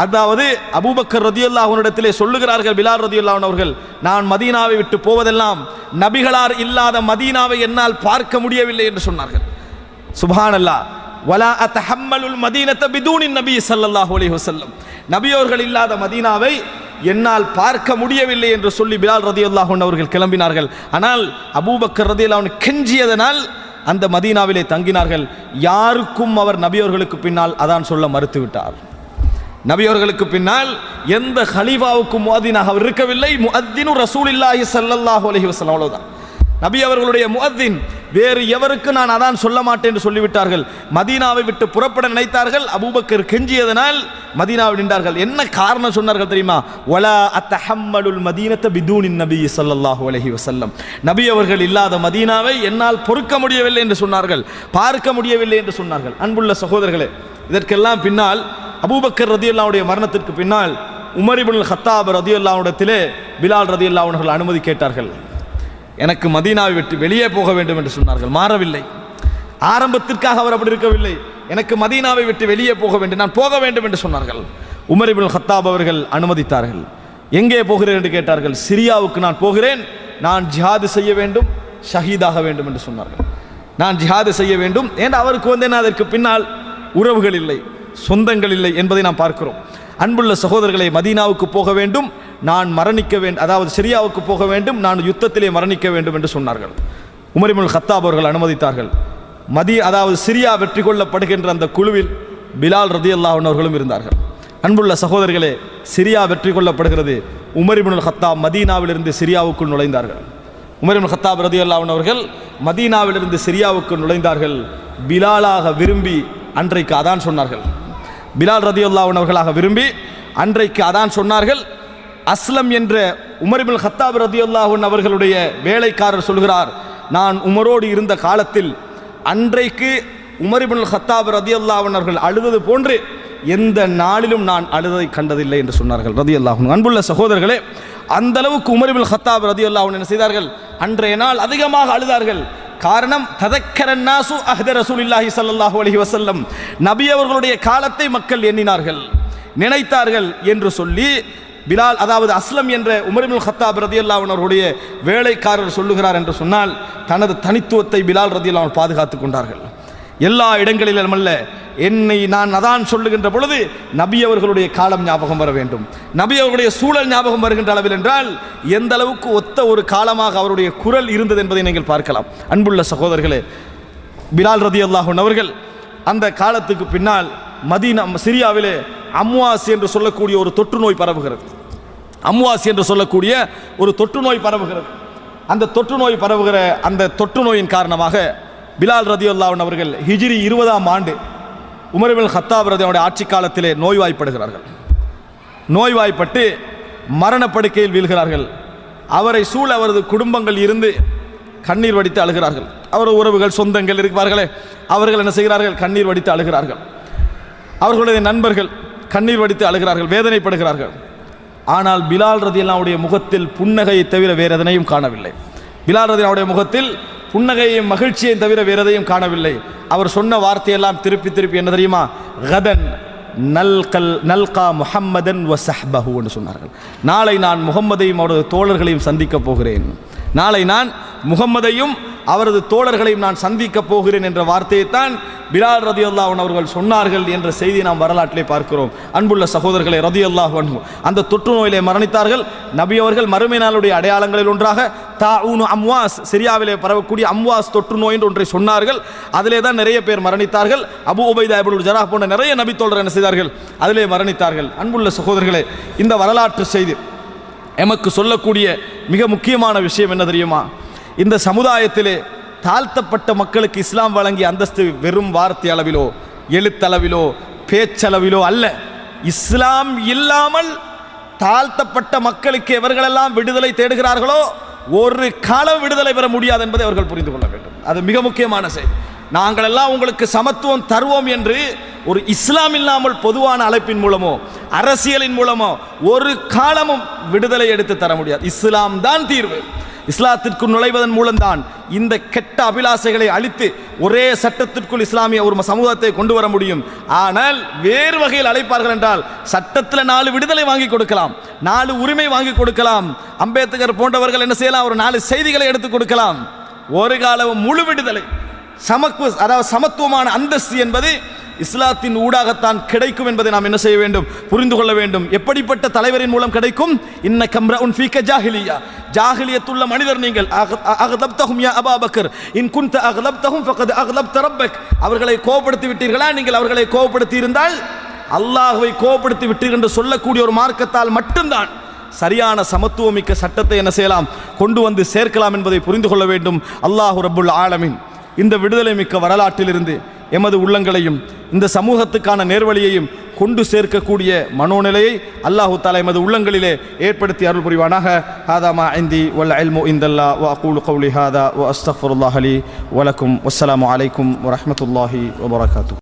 அதாவது அபூபக்கர் ரலியல்லாஹு அன்ஹு இடத்திலே சொல்லுகிறார்கள் பிலால் ரலியல்லாஹு அன்ஹு அவர்கள், நான் மதீனாவை விட்டு போவதெல்லாம் நபிகளார் இல்லாத மதீனாவை என்னால் பார்க்க முடியவில்லை என்று சொன்னார்கள். சுப்ஹானல்லாஹ். வலா அத்தஹம்மலுல் மதீனத பிதூனின் நபி ஸல்லல்லாஹு அலைஹி வஸல்லம், நபி அவர்கள் இல்லாத மதீனாவை என்னால் பார்க்க முடியவில்லை என்று சொல்லி பிலால் ரலியல்லாஹு அன்ஹு அவர்கள் கிளம்பினார்கள். ஆனால் அபூபக்கர் ரலியல்லாஹு அன்ஹு கெஞ்சியதனால் அந்த மதீனாவிலே தங்கினார்கள். யாருக்கும் அவர் நபி அவர்களுக்கு பின்னால் அதான் சொல்ல மறுத்துவிட்டார். நபி அவர்களுக்கு பின்னால் எந்த ஹலீஃபாவுக்கும் முஅத்தினாக அவர் இருக்கவில்லை. முஅத்தினு ரசூலுல்லாஹி ஸல்லல்லாஹு அலைஹி வஸல்லம், அவ்வளவுதான். நபி அவர்களுடைய முஅத்தின், வேறு எவருக்கு நான் அதான் சொல்ல மாட்டேன் என்று சொல்லிவிட்டார்கள். மதீனாவை விட்டு புறப்பட நினைத்தார்கள். அபூபக்கர் கெஞ்சியதனால் மதீனாவில் நின்றார்கள். என்ன காரணம் சொன்னார்கள் தெரியுமா? வலா அத்தஹம்மலுல் மதீனத பிதூனின் நபி ஸல்லல்லாஹு அலைஹி வஸல்லம், நபி அவர்கள் இல்லாத மதீனாவை என்னால் பொறுக்க முடியவில்லை என்று சொன்னார்கள், பார்க்க முடியவில்லை என்று சொன்னார்கள். அன்புள்ள சகோதரர்களே, இதற்கெல்லாம் பின்னால் அபூபக்கர் ரதியல்லாஹுடைய மரணத்திற்கு பின்னால் உமர் இப்னுல் கத்தாப் ரதியல்லாஹுவிடத்திலே பிலால் ரதியல்லாஹு அவர்கள் அனுமதி கேட்டார்கள். எனக்கு மதீனாவை விட்டு வெளியே போக வேண்டும் என்று சொன்னார்கள். மாறவில்லை. ஆரம்பத்திற்காக அவர் அப்படி இருக்கவில்லை. எனக்கு மதீனாவை விட்டு வெளியே போக வேண்டும், நான் போக வேண்டும் என்று சொன்னார்கள். உமர் இப்னுல் கத்தாப் அவர்கள் அனுமதித்தார்கள். எங்கே போகிறேன் என்று கேட்டார்கள். சிரியாவுக்கு நான் போகிறேன், நான் ஜிஹாது செய்ய வேண்டும், ஷஹீதாக வேண்டும் என்று சொன்னார்கள். நான் ஜிஹாது செய்ய வேண்டும் ஏன் அவருக்கு என்ன, அதற்கு பின்னால் உறவுகள் இல்லை, சொந்தங்கள் இல்லை என்பதை நாம் பார்க்கிறோம். அன்புள்ள சகோதரர்களை, மதீனாவுக்கு போக வேண்டும், நான் மரணிக்க வேண்டும், அதாவது சிரியாவுக்கு போக வேண்டும், நான் யுத்தத்திலே மரணிக்க வேண்டும் என்று சொன்னார்கள். உமர் இப்னுல் கத்தாப் அவர்கள் அனுமதித்தார்கள். அதாவது சிரியா வெற்றி கொள்ளப்படுகின்ற அந்த குழுவில் பிலால் ரதியல்லாஹு அன்ஹு அவர்களும் இருந்தார்கள். அன்புள்ள சகோதரர்களே, சிரியா வெற்றி கொள்ளப்படுகிறது. உமர் இப்னுல் கத்தாப் மதீனாவிலிருந்து சிரியாவுக்குள் நுழைந்தார்கள். உமர் இப்னுல் கத்தாப் ரதியல்லாஹு அன்ஹு அவர்கள் மதீனாவிலிருந்து சிரியாவுக்கு நுழைந்தார்கள். பிலாலாக விரும்பி அன்றைக்கு அதான் சொன்னார்கள். பிலால் ரதியல்லாஹு அன்ஹு அவர்களாக விரும்பி அன்றைக்கு அதான் சொன்னார்கள். அஸ்லம் என்ற உமர் இப்னுல் கத்தாப் ரதியல்லாஹு அன்ஹு அவர்களுடைய வேலைக்காரர் சொல்கிறார், நான் உமரோடு இருந்த காலத்தில் அன்றைக்கு உமர் இப்னுல் கத்தாப் ரதியல்லாஹு அன்ஹு அவர்கள் அழுதது போன்று எந்த நாளிலும் நான் அழுதை கண்டதில்லை என்று சொன்னார்கள் ரதியல்லாஹு அன்ஹு. அன்புள்ள சகோதரர்களே, அந்த அளவுக்கு உமர் இப்னுல் கத்தாப் ரதியல்லாஹு அன்ஹு என்ன செய்தார்கள்? அன்றைய நாள் அதிகமாக அழுதார்கள். காரணம், ததக்கரன் நாசு அஹ்த ரசூலுல்லாஹி ஸல்லல்லாஹு அலைஹி வஸல்லம், நபி அவர்களுடைய காலத்தை மக்கள் எண்ணினார்கள், நினைத்தார்கள் என்று சொல்லி பிலால், அதாவது அஸ்லம் என்ற உமர் இப்னுல் கத்தாப் ரதியல்லாஹு அன்ஹு அவருடைய வேலைக்காரர் சொல்லுகிறார் என்று சொன்னால், தனது தனித்துவத்தை பிலால் ரதியல்லாஹு அன்ஹு பாதுகாத்துக் கொண்டார்கள். எல்லா இடங்களிலும் அல்ல, என்னை நான் அதான் சொல்லுகின்ற பொழுது நபி அவர்களுடைய காலம் ஞாபகம் வர வேண்டும், நபி அவர்களுடைய சூழல் ஞாபகம் வருகின்ற அளவில் என்றால் எந்த அளவுக்கு ஒத்த ஒரு காலமாக அவருடைய குரல் இருந்தது என்பதை நீங்கள் பார்க்கலாம். அன்புள்ள சகோதரர்களே, பிலால் ரதியல்லாஹு அன்ஹு அவர்கள் அந்த காலத்துக்கு பின்னால் சிரியாவிலே அம்வாஸ் என்று சொல்லக்கூடிய ஒரு தொற்று நோய் பரவுகிறது. அம்வாஸ் என்று சொல்லக்கூடிய ஒரு தொற்று நோய் பரவுகிறது. அந்த தொற்று நோய் பரவுகிற அந்த தொற்று நோயின் காரணமாக பிலால் ரதியல்லாஹு அன்ஹு அவர்கள் ஹிஜ்ரி 20ஆம் ஆண்டு உமர் இப்னுல் கத்தாப் ரதியல்லாஹு அன்ஹு ஆட்சி காலத்திலே நோய்வாய்ப்படுகிறார்கள். நோய்வாய்ப்பட்டு மரணப்படுக்கையில் வீழ்கிறார்கள். அவரை சூழ அவரது குடும்பங்கள் இருந்து கண்ணீர் வடித்து அழுகிறார்கள். அவரது உறவுகள், சொந்தங்கள் இருப்பார்களே, அவர்கள் என்ன செய்கிறார்கள்? கண்ணீர் வடித்து அழுகிறார்கள். அவர்களுடைய நண்பர்கள் கண்ணீர் வடித்து அழுகிறார்கள், வேதனைப்படுகிறார்கள். ஆனால் பிலால் ரதியல்லாஹு அன்ஹுடைய முகத்தில் புன்னகையை தவிர வேறு எதனையும் காணவில்லை. பிலால் ரதியல்லாஹு அன்ஹுடைய முகத்தில் புன்னகையையும் மகிழ்ச்சியையும் தவிர வேறு எதையும் காணவில்லை. அவர் சொன்ன வார்த்தையெல்லாம் திருப்பி திருப்பி என்ன தெரியுமா? கதன் நல்கா முஹம்மதன் வ ஸஹ்பஹு என்று சொன்னார்கள். நாளை நான் முகம்மதையும் அவரது தோழர்களையும் சந்திக்கப் போகிறேன், நாளை நான் முகம்மதையும் அவரது தோழர்களையும் நான் சந்திக்கப் போகிறேன் என்ற வார்த்தையைத்தான் பிலால் ரதியல்லாஹு அன்ஹு அவர்கள் சொன்னார்கள் என்ற செய்தி நாம் வரலாற்றிலே பார்க்கிறோம். அன்புள்ள சகோதரர்களே, ரதியல்லாஹு அன்ஹு அந்த தொற்று நோயிலே மரணித்தார்கள். நபி அவர்கள் மறுமை நாளுடைய அடையாளங்களில் ஒன்றாக தாஊனு அம்வாஸ், சிரியாவிலே பரவக்கூடிய அம்வாஸ் தொற்று நோய் என்று ஒன்றை சொன்னார்கள். அதிலே தான் நிறைய பேர் மரணித்தார்கள். அபூ உபைதா இப்னுல் ஜர்ராஹ் போன்ற நிறைய நபி தோழர்கள் என்ன செய்தார்கள்? அதிலே மரணித்தார்கள். அன்புள்ள சகோதரர்களே, இந்த வரலாற்று செய்தி எமக்கு சொல்லக்கூடிய மிக முக்கியமான விஷயம் என்ன தெரியுமா? இந்த சமுதாயத்திலே தாழ்த்தப்பட்ட மக்களுக்கு இஸ்லாம் வழங்கிய அந்தஸ்து வெறும் வார்த்தை அளவிலோ, எழுத்தளவிலோ, பேச்சளவிலோ அல்ல. இஸ்லாம் இல்லாமல் தாழ்த்தப்பட்ட மக்களுக்கு எவர்களெல்லாம் விடுதலை தேடுகிறார்களோ ஒரு காலம் விடுதலை பெற முடியாது என்பதை அவர்கள் புரிந்து கொள்ள வேண்டும். அது மிக முக்கியமான செய்தி. நாங்கள் எல்லாம் உங்களுக்கு சமத்துவம் தருவோம் என்று ஒரு இஸ்லாம் இல்லாமல் பொதுவான அழைப்பின் மூலமோ அரசியலின் மூலமோ ஒரு காலமும் விடுதலை எடுத்து தர முடியாது. இஸ்லாம் தான் தீர்வு. இஸ்லாத்திற்கு நுழைவதன் மூலம்தான் இந்த கெட்ட அபிலாசைகளை அழித்து ஒரே சட்டத்திற்குள் இஸ்லாமிய ஒரு சமூகத்தை கொண்டு வர முடியும். ஆனால் வேறு வகையில் அழைப்பார்கள் என்றால் சட்டத்தில் 4 விடுதலை வாங்கி கொடுக்கலாம், 4 உரிமை வாங்கி கொடுக்கலாம். அம்பேத்கர் போன்றவர்கள் என்ன செய்யலாம்? ஒரு 4 செய்திகளை எடுத்து கொடுக்கலாம். ஒரு காலம் முழு விடுதலை, அதாவது சமத்துவமான அந்தஸ்து என்பது இஸ்லாத்தின் ஊடாகத்தான் கிடைக்கும் என்பதை நாம் என்ன செய்ய வேண்டும்? புரிந்து கொள்ள வேண்டும். எப்படிப்பட்ட தலைவரின் மூலம் கிடைக்கும்? இன்ன கம்ரஉன் ஃபீக ஜாஹிலியா, ஜாஹிலியத்துள்ள மனிதர் நீங்கள். அக்லப்தஹும் யா அபா பக்கர் இன் குன்த அக்லப்தஹும் ஃபகத் அக்லப்த ரப்பக், அவர்களை கோபப்படுத்தி விட்டீர்களா? நீங்கள் அவர்களை கோபப்படுத்தி இருந்தால் அல்லாஹ்வை கோபப்படுத்தி விட்டு என்று சொல்லக்கூடிய ஒரு மார்க்கத்தால் மட்டும்தான் சரியான சமத்துவமிக்க சட்டத்தை என்ன செய்யலாம், கொண்டு வந்து சேர்க்கலாம் என்பதை புரிந்து கொள்ள வேண்டும். அல்லாஹ் ரப்புல் ஆலமீன் இந்த விடுதலை மிக்க வரலாற்றிலிருந்து எமது உள்ளங்களையும் இந்த சமூகத்துக்கான நேர்வழியையும் கொண்டு சேர்க்கக்கூடிய மனோநிலையை அல்லாஹு தஆலா எமது உள்ளங்களிலே ஏற்படுத்தி அருள் புரிவானாக. ஹாதா மா இந்தி வல் இல்மு இந்தல்லாஹ் வ அகூலு கௌலி ஹாதா வ அஸ்தக்ஃபிருல்லாஹ லி வ லக்கும். வஸ்ஸலாமு அலைக்கும் வ ரஹ்மத்துல்லாஹி வ பரகாத்துஹு.